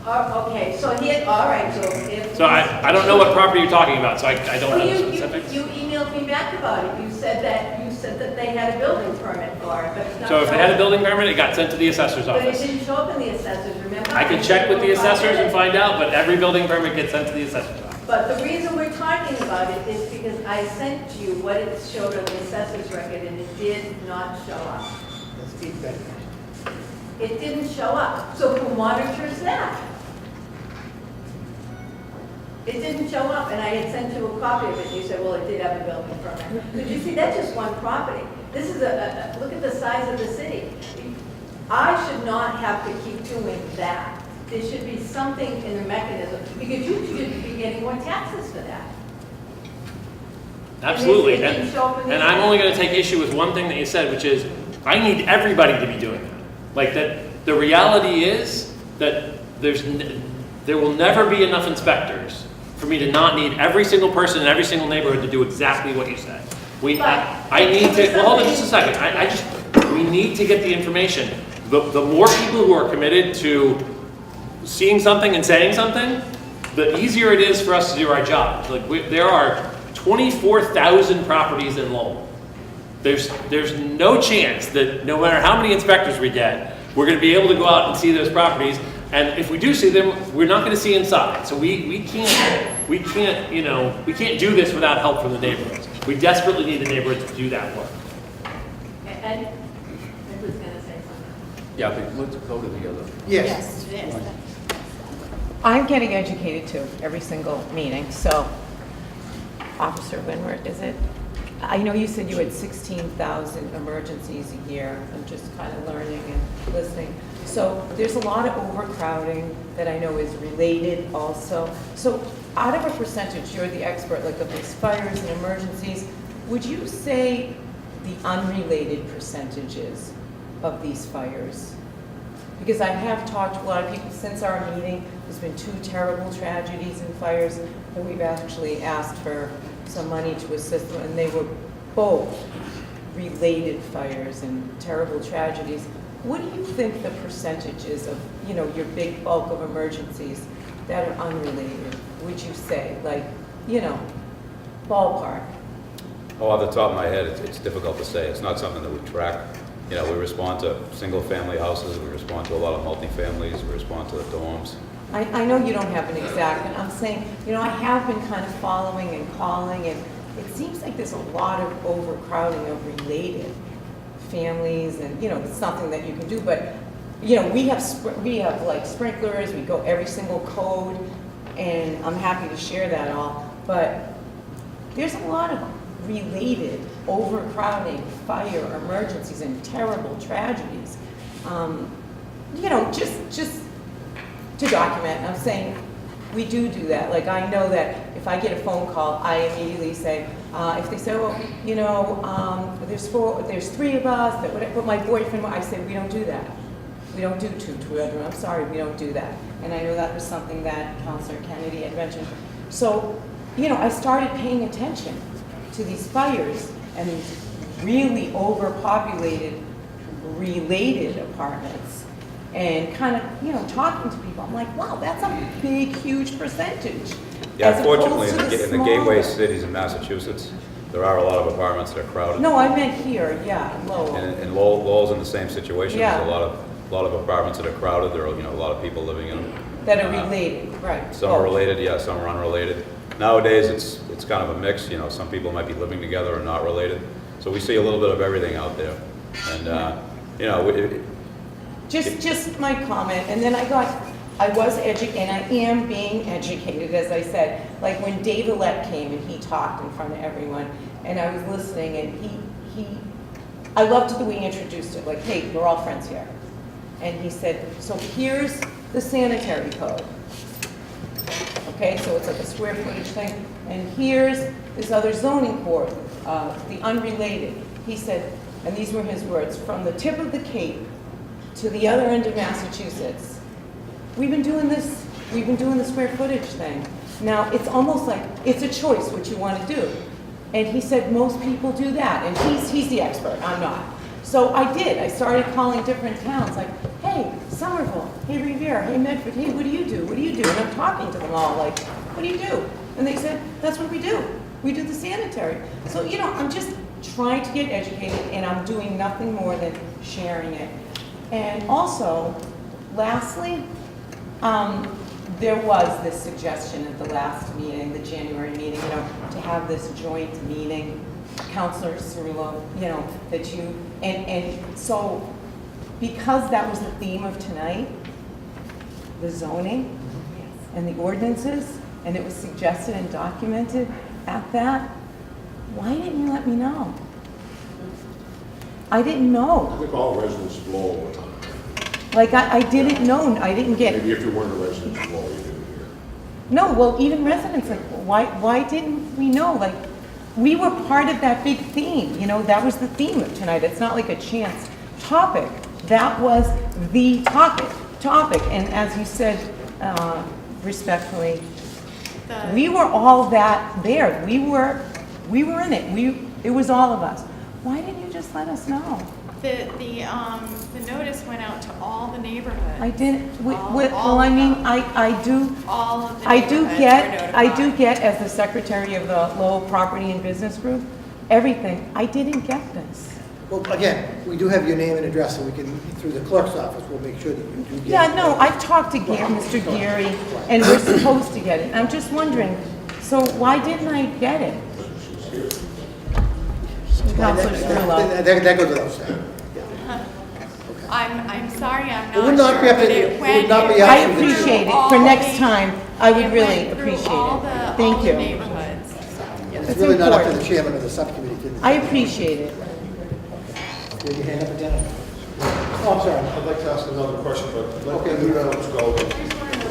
okay, so all right, so if. So I don't know what property you're talking about, so I don't know the Well, specifics. you emailed me back about it. You said that they had a building permit for it, but it's not. So if they had a building permit, it got sent to the assessor's But it office. didn't show up in the assessors, remember? I can check with the assessors and find out, but every building permit gets sent to the assessor's office. But the reason we're talking about it is because I sent you what it showed on the assessor's record, and it did not show up. That's 8 bedrooms. It didn't show up. So who monitors that? It didn't show up, and I had sent you a copy of it, and you said, well, it did have a building permit. But you see, that's just one property. This is look at the size of the city. I should not have to keep doing that. There should be something in the mechanism, because you should be getting more taxes for that. Absolutely, it didn't show up in the and I'm only going to take issue with one thing that you said, which is, I need everybody to be doing that. Like that, the reality is that there will never be enough inspectors for me to not need every single person in every single neighborhood to do exactly what you said. I need to, well, hold on just a second. We need to get the information. The more people who are committed to seeing something and saying something, the easier it is for us to do our job. Like there are 24,000 properties in Lowell. There's no chance that no matter how many inspectors we get, we're going to be able to go out and see those properties. And if we do see them, we're not going to see inside. So we can't do this without help from the neighborhoods. We desperately need the neighborhoods to do that work. And Yeah, but let's go to the other. Yes. Yes. I'm getting educated too, every single meeting, so, Officer Winward, is it? I know you said you had 16,000 emergencies a year. I'm just kind of learning and listening. So there's a lot of overcrowding that I know is related also. So out of a percentage, you're the expert, like of these fires and emergencies, would you say the unrelated percentages of these fires? Because I have talked to a lot of people since our meeting. There's been 2 terrible tragedies and fires, and we've actually asked for some money to assist them, and they were both related fires and terrible tragedies. What do you think the percentages of, you know, your big bulk of emergencies that are unrelated, would you say? Like, you know, ballpark. Oh, off the top of my head, it's difficult to say. It's not something that we track. You know, we respond to single-family houses, we respond to a lot of multifamilies, we respond to the dorms. I know you don't have an exact, but I'm saying, you know, I have been kind of following and calling, and it seems like there's a lot of overcrowding of related families, and, you know, it's something that you can do, but, you know, we have like sprinklers, we go every single code, and I'm happy to share that all, but there's a lot of related overcrowding, fire, emergencies, and terrible tragedies. You know, just to document, I'm saying we do that. Like, I know that if I get a phone call, I immediately say, if they say, well, you know, there's 3 of us, but my boyfriend, I say, we don't do that. We don't do 2 bedroom. I'm sorry, we don't do that. And I know that was something that Councilor Kennedy had mentioned. So, you know, I started paying attention to these fires and these really overpopulated, related apartments, and kind of, you know, talking to people. I'm like, wow, that's a big, huge percentage. Yeah, as opposed unfortunately, to in the smaller. gateway cities in Massachusetts, there are a lot of apartments that are crowded. No, I meant here, yeah, Lowell. And Lowell's in the same situation. Yeah. There's a lot of apartments that are crowded. There are, you know, a lot of people living in them. That are related, right. Some are both. related, yeah, some are unrelated. Nowadays, it's kind of a mix, you know, some people might be living together and not related. So we see a little bit of everything out there. And, you know, Just my comment, and then I was educated, and I am being educated, as I said. Like when Dave Allette came and he talked in front of everyone, and I was listening, and I loved the way he introduced it, like, hey, we're all friends here. And he said, so here's the sanitary code. Okay, so it's like a square footage thing, and here's this other zoning board, the unrelated. He said, and these were his words, from the tip of the Cape to the other end of Massachusetts, we've been doing the square footage thing. Now, it's almost like, it's a choice what you want to do. And he said most people do that, and he's the expert, I'm not. So I did, I started calling different towns, like, hey, Somerville, hey, Revere, hey, Medford, hey, what do you do? What do you do? And I'm talking to them all, like, what do you do? And they said, that's what we do. We do the sanitary. So, you know, I'm just trying to get educated, and I'm doing nothing more than sharing it. And also, lastly, there was this suggestion at the last meeting, the January meeting, you know, to have this joint meeting, Councilor Cirillo, you know, that you, and so, because that was the theme of tonight, the zoning and the ordinances, and it was suggested and documented at that, why didn't you let me know? I didn't know. I think all residents blow all the time. Like, I didn't know, I didn't get. Maybe if you weren't a resident, you blow, you didn't hear. No, well, even residents, like, why didn't we know? Like, we were part of that big theme, you know, that was the theme of tonight. It's not like a chance topic. That was the topic. And as you said, respectfully, we were all that there. We were in it. It was all of us. Why didn't you just let us know? The notice went out to all the neighborhoods. I didn't, All well, I mean, of them. I do. All of the I do neighborhoods get, were I do notified. get, as the secretary of the Lowell Property and Business Group, everything. I didn't get this. Well, again, we do have your name and address, so we can, through the clerk's office, we'll make sure that you do get it. Yeah, no, I've talked to Mr. Geary, and we're supposed to get it. I'm just wondering, so why didn't I get it? Counselor Cirillo. That goes without saying. I'm sorry, I'm It would not not sure, be up to but you. it It went. would not be it up I to went you. through appreciate it. all For the- next time, I would it really went through appreciate all it. the- Thank all you. the neighborhoods. It's It's really not up to the important. chairman of the subcommittee to decide. I appreciate it. You have your hand up again? Oh, I'm sorry. I'd like to ask another question, but let Okay. the new Reynolds go. I just want to know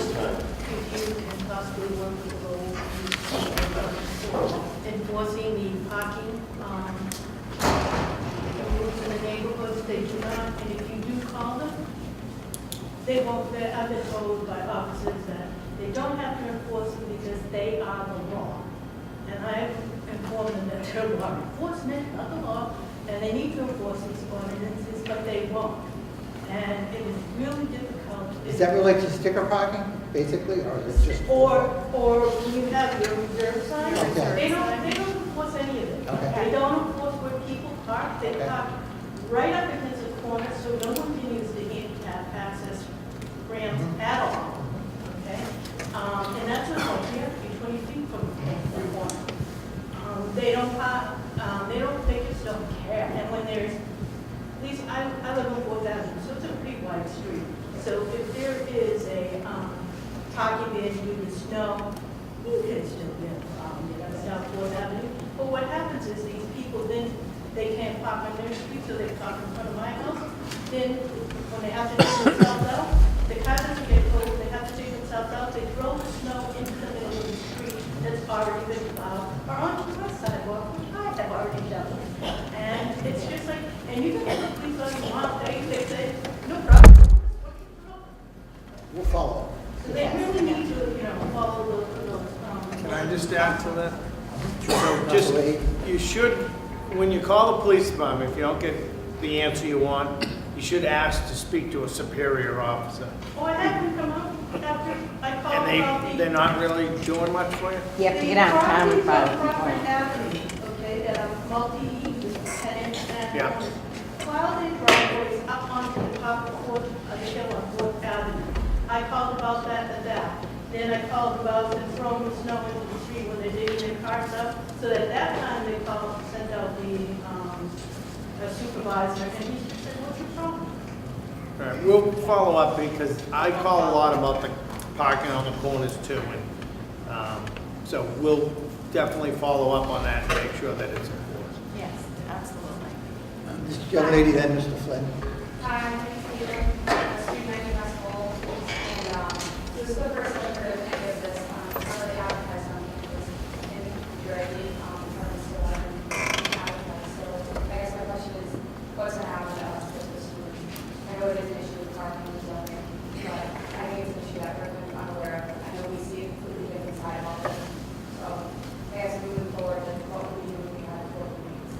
if you can possibly work with the enforcing the parking, the rules in the neighborhoods, they do not, and if you do call them, they won't, I've been told by officers that they don't have to enforce them because they are the law. And I've informed them that they're law enforcement, not the law, and they need to enforce these ordinances, but they won't. And it is really difficult. Does that relate to sticker parking, basically, or is it just? Or when you have your reserve sign, Okay. they don't enforce any of it. Okay. They don't enforce where people park, they Okay. park right up against the corner, so no one can use the handicap access ramps at all, okay? And that's what you have to be 20 feet from the corner. They don't park, they just don't care, and when there's, at least I live on 4th Avenue, so it's a pretty wide street. So if there is a parking there due to snow, you can still get South 4th Avenue. But what happens is these people then, they can't park on their street, so they park in front of my house. Then, when they have to take themselves out, the car doesn't get cold, they have to take themselves out, they throw the snow into the middle of the street that's already been plowed, or onto my sidewalk, which I have already done. And it's just like, and you can get the police on you want, they say, no problem. We'll follow. So they really need to, follow those. Can I just add to that? So Councilor just, Leahy? you should, when you call the police department, if you don't get the answer you want, you should ask to speak to a superior officer. Oh, I had them come up after I called And about the. they're not really doing much for you? You have to get on time and file a Crawford complaint. Avenue, okay, that are multi-tenant and. Yeah. While their driveways up onto the top of the hill on 4th Avenue. I called about that and that. Then I called about them throwing the snow into the street when they're digging their cars up. So at that time, they called, sent out the supervisor, and he just said, what's your problem? All right, we'll follow up because I call a lot about the parking on the corners too. And so we'll definitely follow up on that and make sure that it's enforced. Yes, absolutely. This young lady, then Mr. Flynn. Hi, I'm Caitlin, student 90 Festival, and this is the first I've heard of any of this. It's not really advertised on campus in directly from the school and advertised. So I guess my question is, what's going to happen to us with this student? I know it is an issue with parking and zoning, but I think it's an issue that we're kind of unaware of. I know we see a completely different side of all this. So I guess moving forward, like, what would we do if we had a court meetings?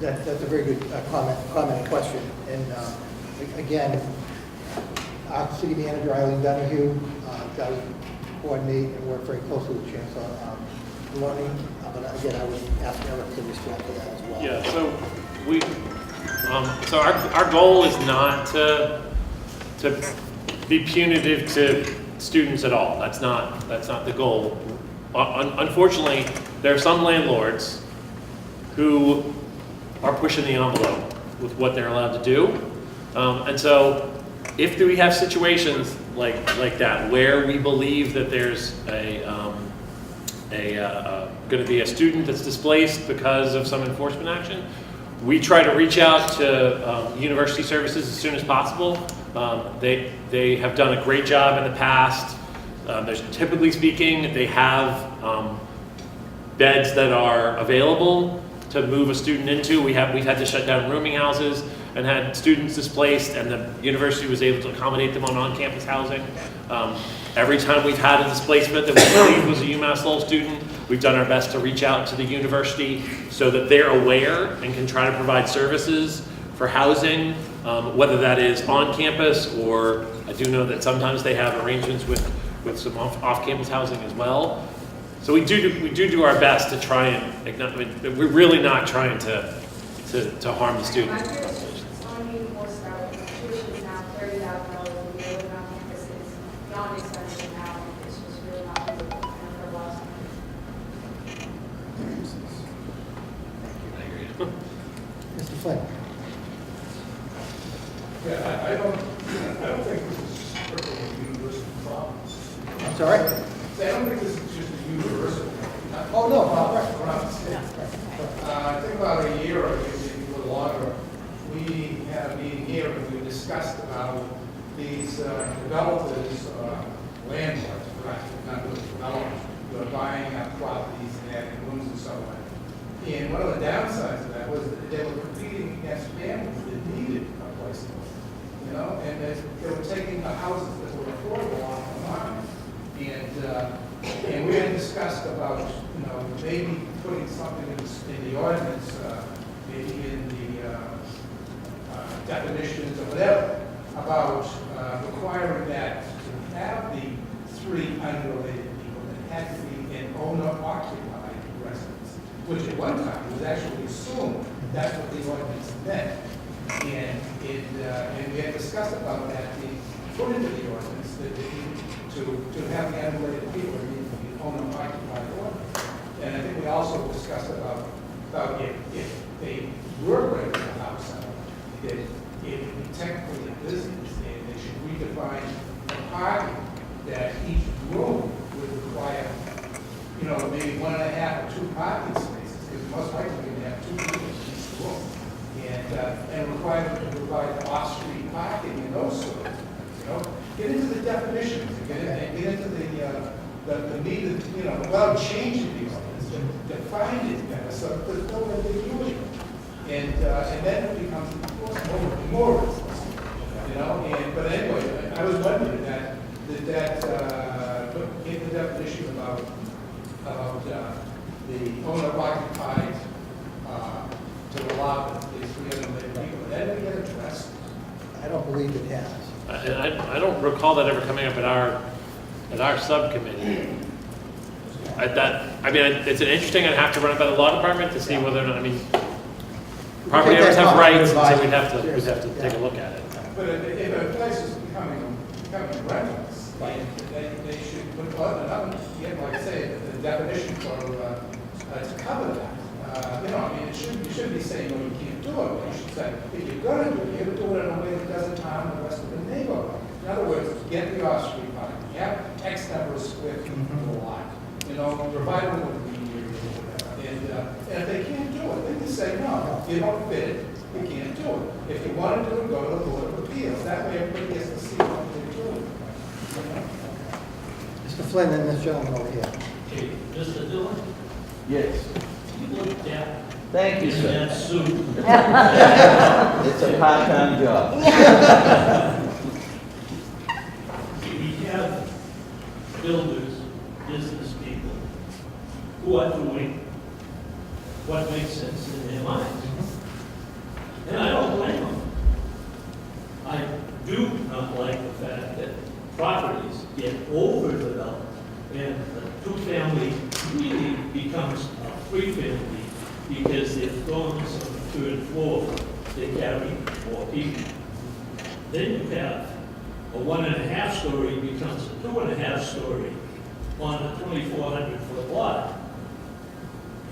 That's a very good comment and question. And again, our city manager, Eileen Donahue, does coordinate and work very closely with Chancellor Maloney. But again, I would ask Eric to respond to that as well. Yeah, so we, so our goal is not to be punitive to students at all. That's not the goal. Unfortunately, there are some landlords who are pushing the envelope with what they're allowed to do. And so if we have situations like that where we believe that there's going to be a student that's displaced because of some enforcement action, we try to reach out to university services as soon as possible. They have done a great job in the past. There's typically speaking, they have beds that are available to move a student into. We've had to shut down rooming houses and had students displaced, and the university was able to accommodate them on-campus housing. Every time we've had a displacement that we believe was a UMass Lowell student, we've done our best to reach out to the university so that they're aware and can try to provide services for housing, whether that is on campus, or I do know that sometimes they have arrangements with some off-campus housing as well. So we do our best to try and ignite. I mean, we're really not trying to harm the students. On being forced out, tuition is now $30,000 a year living on campus is beyond expensive now. It's just really not feasible for a lot of Mr. Flynn. Yeah, I don't think this is strictly a universal problem. I'm sorry? I don't think this is just a universal. Oh, no, Around the state. I think about a year or maybe a little longer, we had a meeting here and we discussed about these developers, landlords, not really developers, who are buying up properties and adding rooms and so on. And one of the downsides of that was that they were competing against families that needed a place to live. You know, and they were taking the houses that were affordable off the market. And we had discussed about, you know, maybe putting something in the ordinance, maybe in the definitions or whatever, about requiring that to have the three unrelated people that had to be an owner-occupied residence, which at one time was actually assumed that's what the ordinance meant. And we had discussed about that being put into the ordinance, that to have the unrelated people, it needs to be an owner-occupied ordinance. And I think we also discussed about if they were renting a house out, that it would be technically a business, and they should redefine the parking, that each room would require, you know, maybe 1.5 or 2 parking spaces, because most likely you're going to have 2 people in each room. And require them to provide off-street parking and those sort of things, you know. Get into the definitions, get into the meat of, you know, without changing the ordinance, define it better, so there's no ambiguity. And then it becomes more enforceable, you know. But anyway, I was wondering that in the definition about the owner-occupied to allow the 300 people, that didn't get addressed. I don't believe it has. I don't recall that ever coming up at our subcommittee. I mean, it's an interesting, I'd have to run it by the law department to see whether or not, I mean, property owners have rights, and so we'd have to take a look at it. But if a place is becoming rentals, they should put another, like I say, the definition for, to cover that. You know, I mean, you shouldn't be saying, well, you can't do it, but you should say, if you're going to do it, you have to do it in a way that doesn't harm the rest of the neighborhood. In other words, get the off-street parking, have X number of square feet per lot, you know, provide them with the media or whatever. And if they can't do it, they can say, no, you don't fit it, you can't do it. If you want to do it, go to the Board of Appeals. That way everybody gets to see what they're doing. Mr. Flynn and this gentleman over here. Okay, Mr. Dillon, Yes. you look down. Thank you, In sir. that suit. It's a part-time job. We have builders, business people, who are doing what makes sense in their minds. And I don't blame them. I do not like the fact that properties get overdeveloped and a 2-family really becomes a 3-family because they're throwing this on the 3rd floor. They carry 4 people. Then you have a 1.5 story becomes a 2.5 story on a 2,400-foot lot.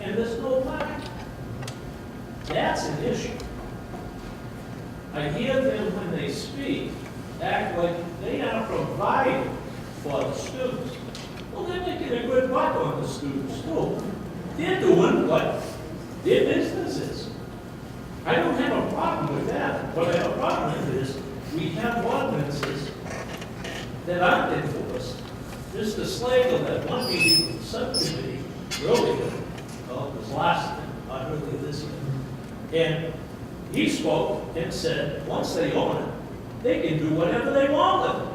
And there's no parking. That's an issue. I hear them when they speak act like they are providing for the students. Well, they're making a good buck on the students too. They're doing what their business is. I don't have a problem with that. What I have a problem with is we have ordinances that aren't enforced. Mr. Slagle at one meeting with the subcommittee earlier, well, it was last, not earlier this year, and he spoke and said, once they own it, they can do whatever they want with it.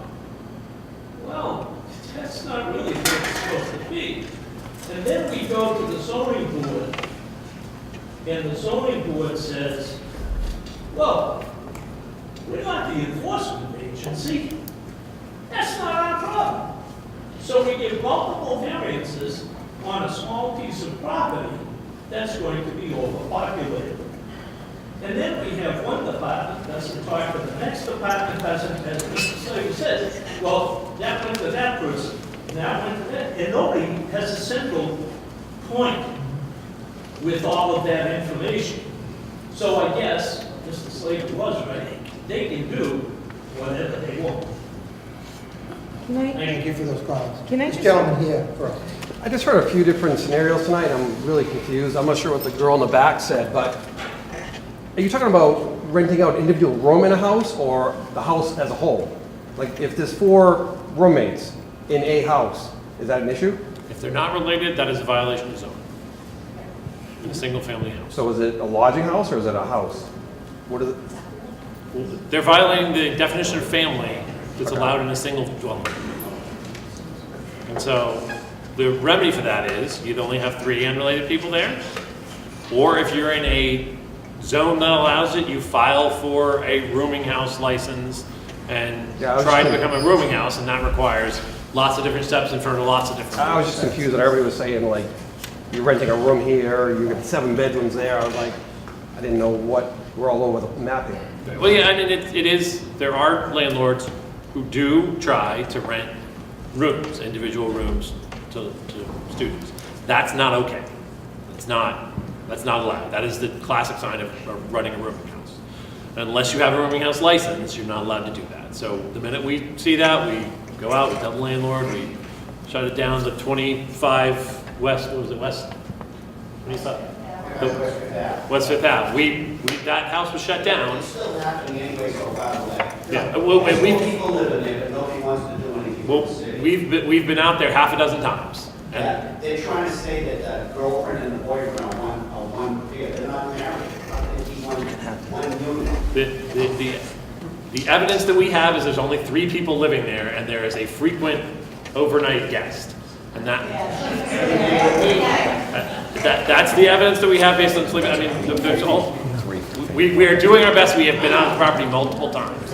Well, that's not really what it's supposed to be. And then we go to the zoning board, and the zoning board says, well, we're not the enforcement agency. That's not our problem. So we give multiple variances on a small piece of property that's going to be overpopulated. And then we have one department doesn't talk to the next department, doesn't, as Mr. Slagle says, well, that went to that person, and that went to that, and nobody has a central point with all of that information. So I guess Mr. Slagle was right. they can do whatever they want. Thank you for those comments. Can I This just- gentleman here first. I just heard a few different scenarios tonight. I'm really confused. I'm not sure what the girl in the back said, but are you talking about renting out individual room in a house or the house as a whole? Like if there's 4 roommates in a house, is that an issue? If they're not related, that is a violation of zoning. In a single-family house. So is it a lodging house or is it a house? What is it? They're violating the definition of family that's allowed in a single dwelling. And so the remedy for that is you either only have 3 unrelated people there, or if you're in a zone that allows it, you file for a rooming house license and try to become a rooming house, and that requires lots of different steps in front of lots of different. I was just confused that everybody was saying like, you're renting a room here, you got 7 bedrooms there. I was like, I didn't know what, we're all over the map here. Well, yeah, I mean, it is, there are landlords who do try to rent rooms, individual rooms to students. That's not okay. That's not allowed. That is the classic sign of running a rooming house. Unless you have a rooming house license, you're not allowed to do that. So the minute we see that, we go out, we tell the landlord, we shut it down to 25 West, what was it, West? What do you thought? West Fifth Ave. That house was shut down. It's still happening anyway, so by the way. Yeah, well, and People live in there, but nobody wants to do anything with the city. we've been out there half a dozen times. And Yeah, they're trying to say that the girlfriend and the boyfriend are one pair. They're not married. One unit. The evidence that we have is there's only 3 people living there, and there is a frequent overnight guest. And that's the evidence that we have based on sleeping. I mean, there's all, we are doing our best. We have been on the property multiple times.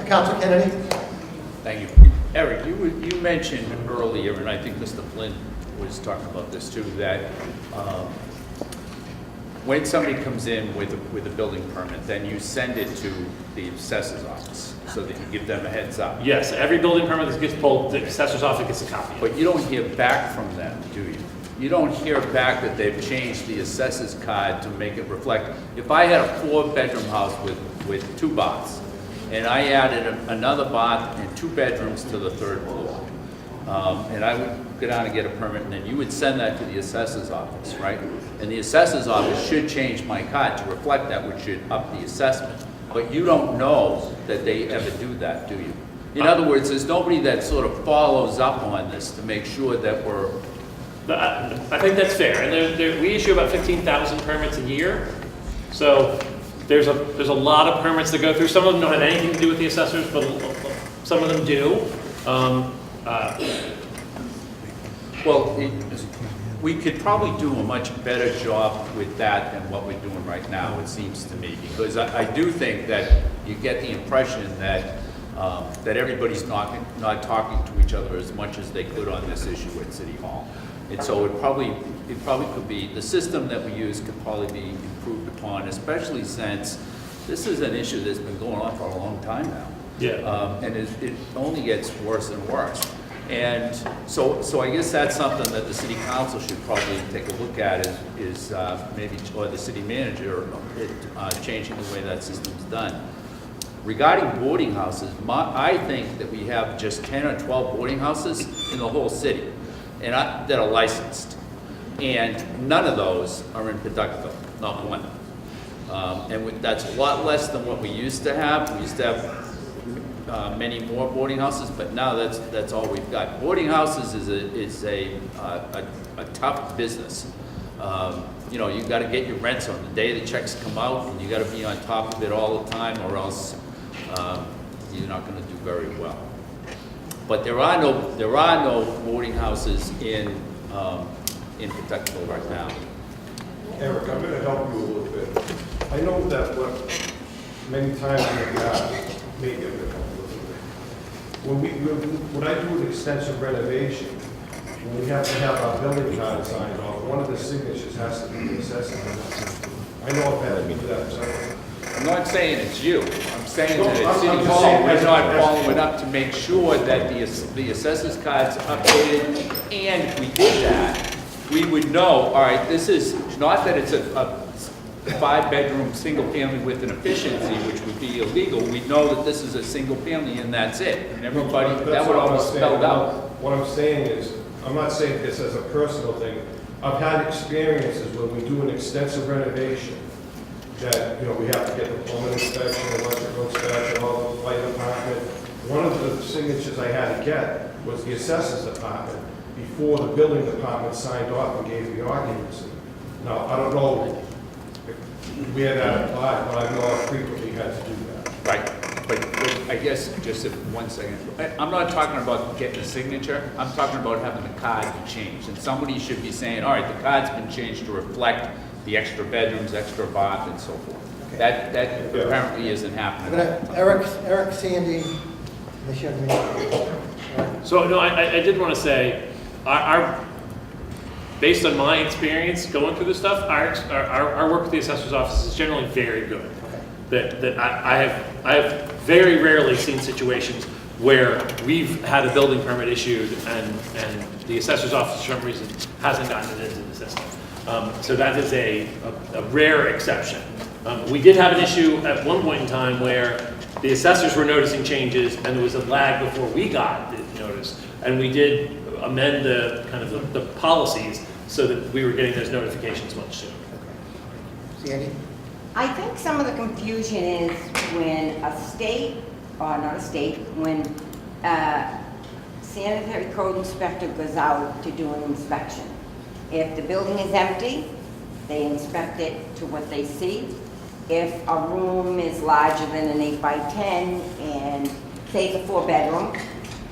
Councilor Kennedy? Thank you. Eric, you mentioned earlier, and I think Mr. Flynn was talking about this too, that when somebody comes in with a building permit, then you send it to the assessor's office so that you give them a heads up. Yes, every building permit that gets pulled, the assessor's office gets a copy. But you don't hear back from them, do you? You don't hear back that they've changed the assessor's card to make it reflect. If I had a 4-bedroom house with 2 baths, and I added another bath and 2 bedrooms to the 3rd floor, and I would go down and get a permit, and then you would send that to the assessor's office, right? And the assessor's office should change my card to reflect that, which should up the assessment. But you don't know that they ever do that, do you? In other words, there's nobody that sort of follows up on this to make sure that we're... I think that's fair. And we issue about 15,000 permits a year. So there's a lot of permits that go through. Some of them don't have anything to do with the assessors, but some of them do. Well, we could probably do a much better job with that than what we're doing right now, it seems to me, because I do think that you get the impression that that everybody's not talking to each other as much as they could on this issue at City Hall. And so it probably could be, the system that we use could probably be improved upon, especially since this is an issue that's been going on for a long time now. Yeah. And it only gets worse and worse. And so I guess that's something that the city council should probably take a look at is maybe, or the city manager, changing the way that system's done. Regarding boarding houses, I think that we have just 10 or 12 boarding houses in the whole city and that are licensed. And none of those are in Pawtucket, not one. And that's a lot less than what we used to have. We used to have many more boarding houses, but now that's all we've got. Boarding houses is a tough business. You know, you've got to get your rents on the day the checks come out, and you got to be on top of it all the time, or else you're not going to do very well. But there are no boarding houses in Pawtucket right now. Eric, I'm going to help you a little bit. I know that many times in the past, maybe I'm going to help you a little bit. When I do an extensive renovation, when we have to have our building card signed off, one of the signatures has to be the assessor. I know I've had to do that several. I'm not saying it's you. I'm saying No, that at I'm City just Hall, saying we're that's- not that's- following up to make sure that the assessors cards are updated. And if we did that, we would know, all right, this is, not that it's 5-bedroom, single-family with an efficiency, which would be illegal, we know that this is a single family and that's it. And everybody, That's that would what I'm almost saying. spelled out. What I'm saying is, I'm not saying this as a personal thing. I've had experiences when we do an extensive renovation, that, you know, we have to get the plumbing inspection, electrical inspection, all the light department. One of the signatures I had to get was the assessors department before the building department signed off and gave the occupancy. Now, I don't know if we had that applied, but I know I frequently had to do that. Right, but I guess, just if 1 second, I'm not talking about getting a signature, I'm talking about having the card be changed. And somebody should be saying, all right, the card's been changed to reflect the extra bedrooms, extra bath, and so forth. That apparently isn't happening. Eric, Sandy, this young man. So, no, I did want to say, based on my experience going through this stuff, our work with the assessor's office is generally very good. That I have very rarely seen situations where we've had a building permit issued and the assessor's office for some reason hasn't gotten it into the system. So that is a rare exception. We did have an issue at one point in time where the assessors were noticing changes and there was a lag before we got the notice. And we did amend the kind of the policies so that we were getting those notifications much sooner. Sandy? I think some of the confusion is when a state, or not a state, when a sanitary code inspector goes out to do an inspection. If the building is empty, they inspect it to what they see. If a room is larger than an 8 by 10 and say it's a 4-bedroom,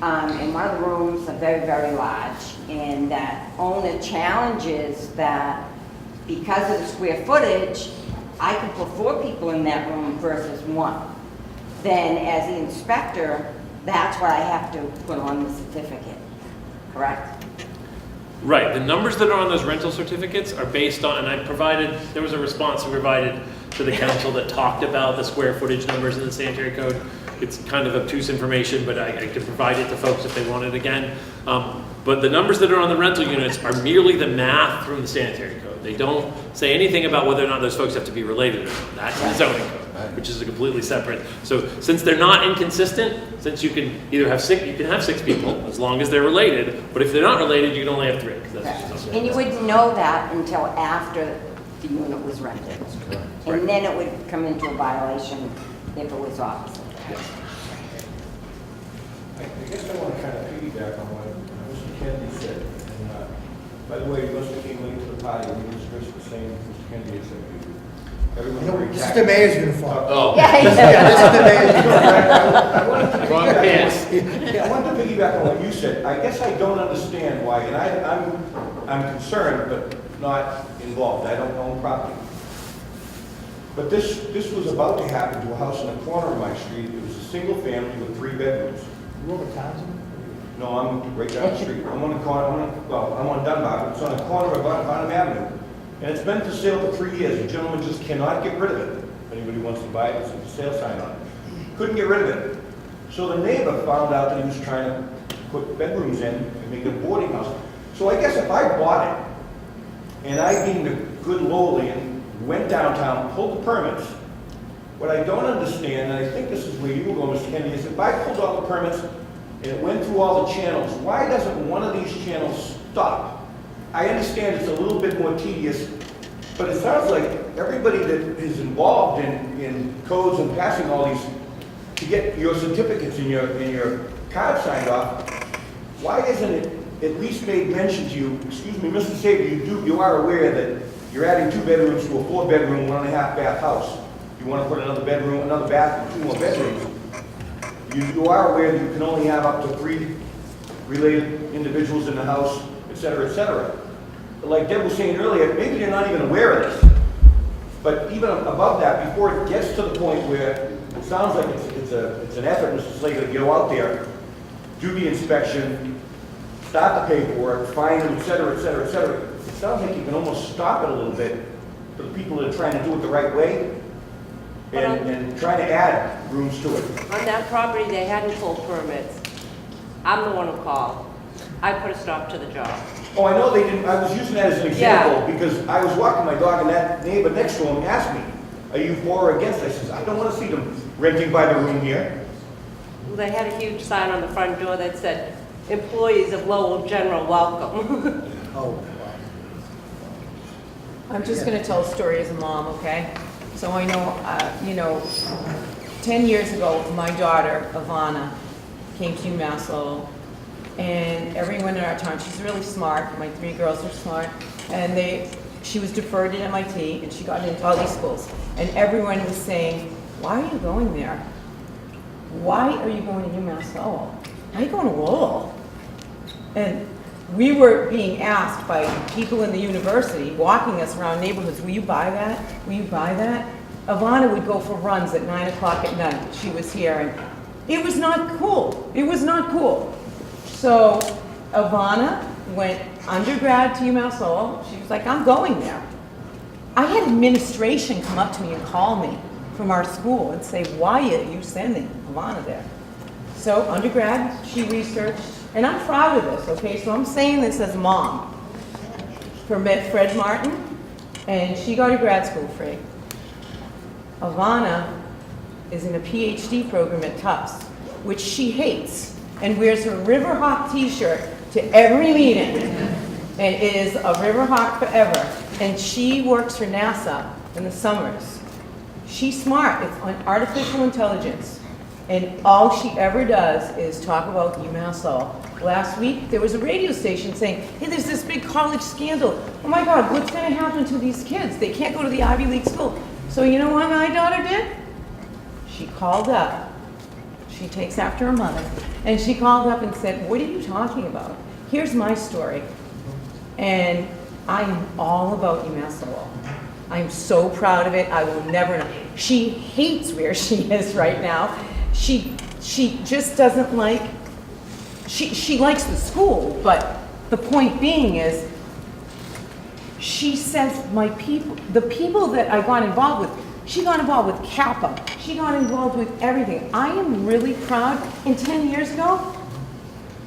and one of the rooms are very, very large, and that owner challenges that because of the square footage, I could put 4 people in that room versus 1. Then as the inspector, that's what I have to put on the certificate, correct? Right, the numbers that are on those rental certificates are based on, and there was a response we provided to the council that talked about the square footage numbers in the sanitary code. It's kind of obtuse information, but I could provide it to folks if they want it again. But the numbers that are on the rental units are merely the math from the sanitary code. They don't say anything about whether or not those folks have to be related or not. That's the zoning code, which is a completely separate. So since they're not inconsistent, since you can either have 6, you can have 6 people as long as they're related. But if they're not related, you can only have 3. And you wouldn't know that until after the unit was rented. And then it would come into a violation if it was opposite. I guess I want to kind of piggyback on what Mr. Kennedy said. And, by the way, Mr. King late to the party, we was dressed the same as Mr. Kennedy except you. Everyone very This is the mayor's uniform. Oh. Yeah, this is the mayor's uniform. Wrong pants. I wanted to piggyback on what you said. I guess I don't understand why, and I'm concerned, but not involved. I don't own property. But this was about to happen to a house in the corner of my street. It was a single family with 3 bedrooms. You over Townsend? No, I'm right down the street. I'm on the corner, I'm on Dunbar, but it's on the corner of Bonham Avenue. And it's been for sale for 3 years. The gentleman just cannot get rid of it. If anybody wants to buy it, there's a for sale sign on it. Couldn't get rid of it. So the neighbor found out that he was trying to put bedrooms in and make it a boarding house. So I guess if I bought it, and I being the good lowland, went downtown, pulled the permits, what I don't understand, and I think this is where you will go, Mr. Kennedy, is if I pulled all the permits and it went through all the channels, why doesn't one of these channels stop? I understand it's a little bit more tedious, but it sounds like everybody that is involved in codes and passing all these, to get your certificates and your card signed off, why isn't it at least made mention to you, excuse me, Mr. Saber, you are aware that you're adding 2 bedrooms to a 4-bedroom, 1.5 bath house. You want to put another bedroom, another bath, and 2 more bedrooms. You are aware that you can only have up to 3 related individuals in the house, et cetera, et cetera. But like Deb was saying earlier, maybe you're not even aware of this. But even above that, before it gets to the point where it sounds like it's an effort, Mr. Slater, to go out there, do the inspection, start the paperwork, find them, et cetera, et cetera, et cetera. It sounds like you can almost stop it a little bit for the people that are trying to do it the right way and trying to add rooms to it. On that property, they hadn't pulled permits. I'm the one who called. I put a stop to the job. Oh, I know they didn't, I was using that as an example, because I was walking my dog and that neighbor next to him asked me, are you for or against? I says, I don't want to see them renting by the room here. They had a huge sign on the front door that said, employees of Lowell General, welcome. Oh, I'm just going to tell a story as a mom, okay? So I know, 10 years ago, my daughter, Ivana, came to UMass Lowell, and everyone in our town, she's really smart, my 3 girls are smart, and she was deferred at MIT, and she got into all these schools, and everyone was saying, why are you going there? Why are you going to UMass Lowell? Why are you going to Lowell? And we were being asked by people in the university, walking us around neighborhoods, will you buy that? Will you buy that? Ivana would go for runs at 9 o'clock at night. She was here, and it was not cool. It was not cool. So Ivana went undergrad to UMass Lowell. She was like, I'm going there. I had administration come up to me and call me from our school and say, why are you sending Ivana there? So undergrad, she researched, and I'm proud of this, okay? So I'm saying this as a mom. Met Fred Martin, and she got to grad school free. Ivana is in a PhD program at Tufts, which she hates, and wears her Riverhawk t-shirt to every meeting, and is a Riverhawk forever. And she works for NASA in the summers. She's smart. It's on artificial intelligence. And all she ever does is talk about UMass Lowell. Last week, there was a radio station saying, hey, there's this big college scandal. Oh my God, what's going to happen to these kids? They can't go to the Ivy League school. So you know what my daughter did? She called up. She takes after her mother. And she called up and said, what are you talking about? Here's my story. And I am all about UMass Lowell. I'm so proud of it. I will never know. She hates where she is right now. She just doesn't like, she likes the school, but the point being is, she says the people that I got involved with, she got involved with Kappa, she got involved with everything. I am really proud. And 10 years ago,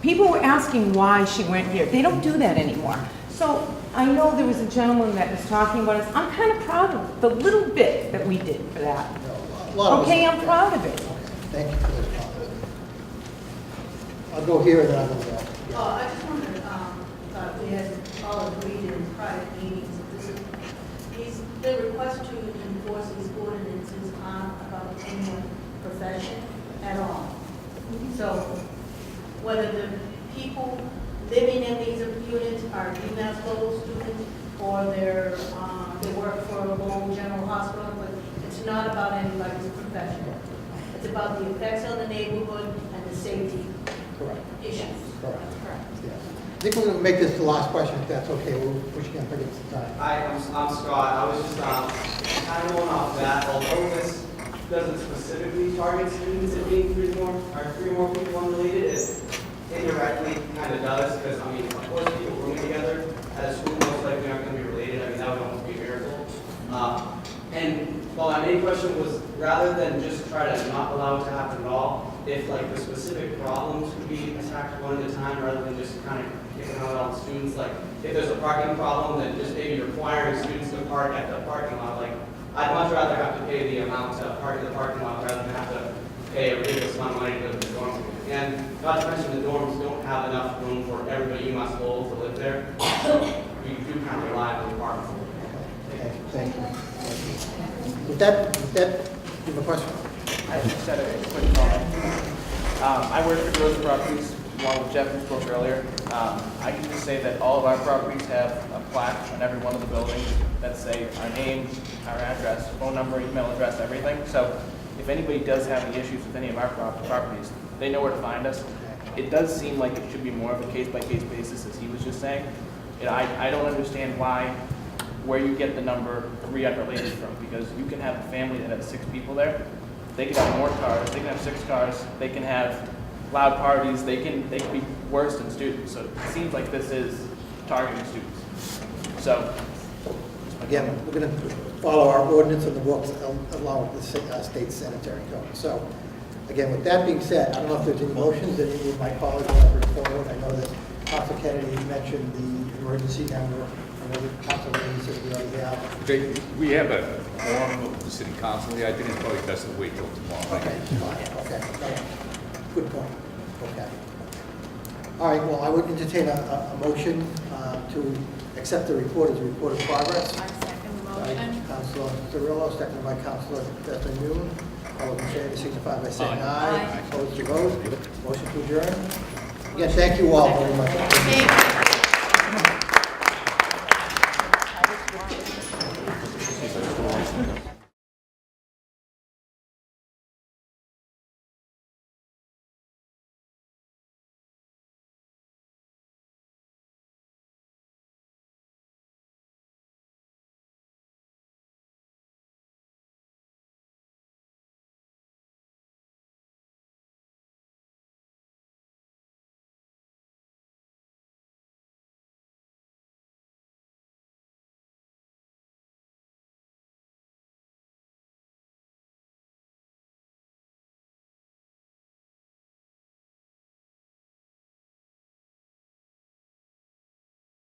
people were asking why she went here. They don't do that anymore. So I know there was a gentleman that was talking about us. I'm kind of proud of the little bit that we did for that. Okay, I'm proud of it. Thank you for this comment. I'll go here and then I'll go there. I just wondered, we had all agreed in private meetings that the request to enforce these ordinances aren't about any profession at all. So whether the people living in these units are UMass Lowell students or they work for a Lowell General Hospital, but it's not about anybody's profession. It's about the effects on the neighborhood and the safety issues. Correct. Yeah. I think we're going to make this the last question, if that's okay. We're pushing on pretty some time. Hi, I'm Scott. I was just kind of going off that. Although this doesn't specifically target students and being three more people unrelated, it indirectly kind of does, because I mean, of course, people rooming together at a school most likely aren't going to be related. I mean, that would almost be a miracle. Well, my main question was, rather than just try to not allow it to happen at all, if like the specific problems could be attacked one at a time rather than just kind of kicking out all the students, like if there's a parking problem, then just maybe requiring students to park at the parking lot. Like, I'd much rather have to pay the amount to park at the parking lot rather than have to pay a ridiculous amount of money to go to the dorms. And not to mention the dorms don't have enough room for everybody you must Lowell to live there. So we do kind of rely on the apartments. Thank you. With that, you have a question? I just had a quick comment. I work for Gross Properties, along with Jeff who spoke earlier. I can just say that all of our properties have a plaque on every one of the buildings that say our name, our address, phone number, email address, everything. So if anybody does have any issues with any of our properties, they know where to find us. It does seem like it should be more of a case-by-case basis, as he was just saying. You know, I don't understand where you get the number 3 unrelated from, because you can have a family that has 6 people there. They can have more cars, they can have 6 cars, they can have loud parties, they can be worse than students. So it seems like this is targeting students. So Again, we're going to follow our ordinance in the books along with the state sanitary code. So again, with that being said, I don't know if there's any motions that any of my colleagues want to bring forward. I know that Council Kennedy mentioned the emergency number. I know the council lady said we already have. We have a forum of the city council here. I think it's probably best to wait till tomorrow. Okay, fine, okay. Good point. Okay. All right, well, I would entertain a motion to accept the report as a report of progress. I second the By motion. Councilor Cirillo, seconded by Councilor Bethany. All those in favor signify by saying aye. Aye. Opposed to vote. Motion to adjourn. Again, thank you all very much. Thank you.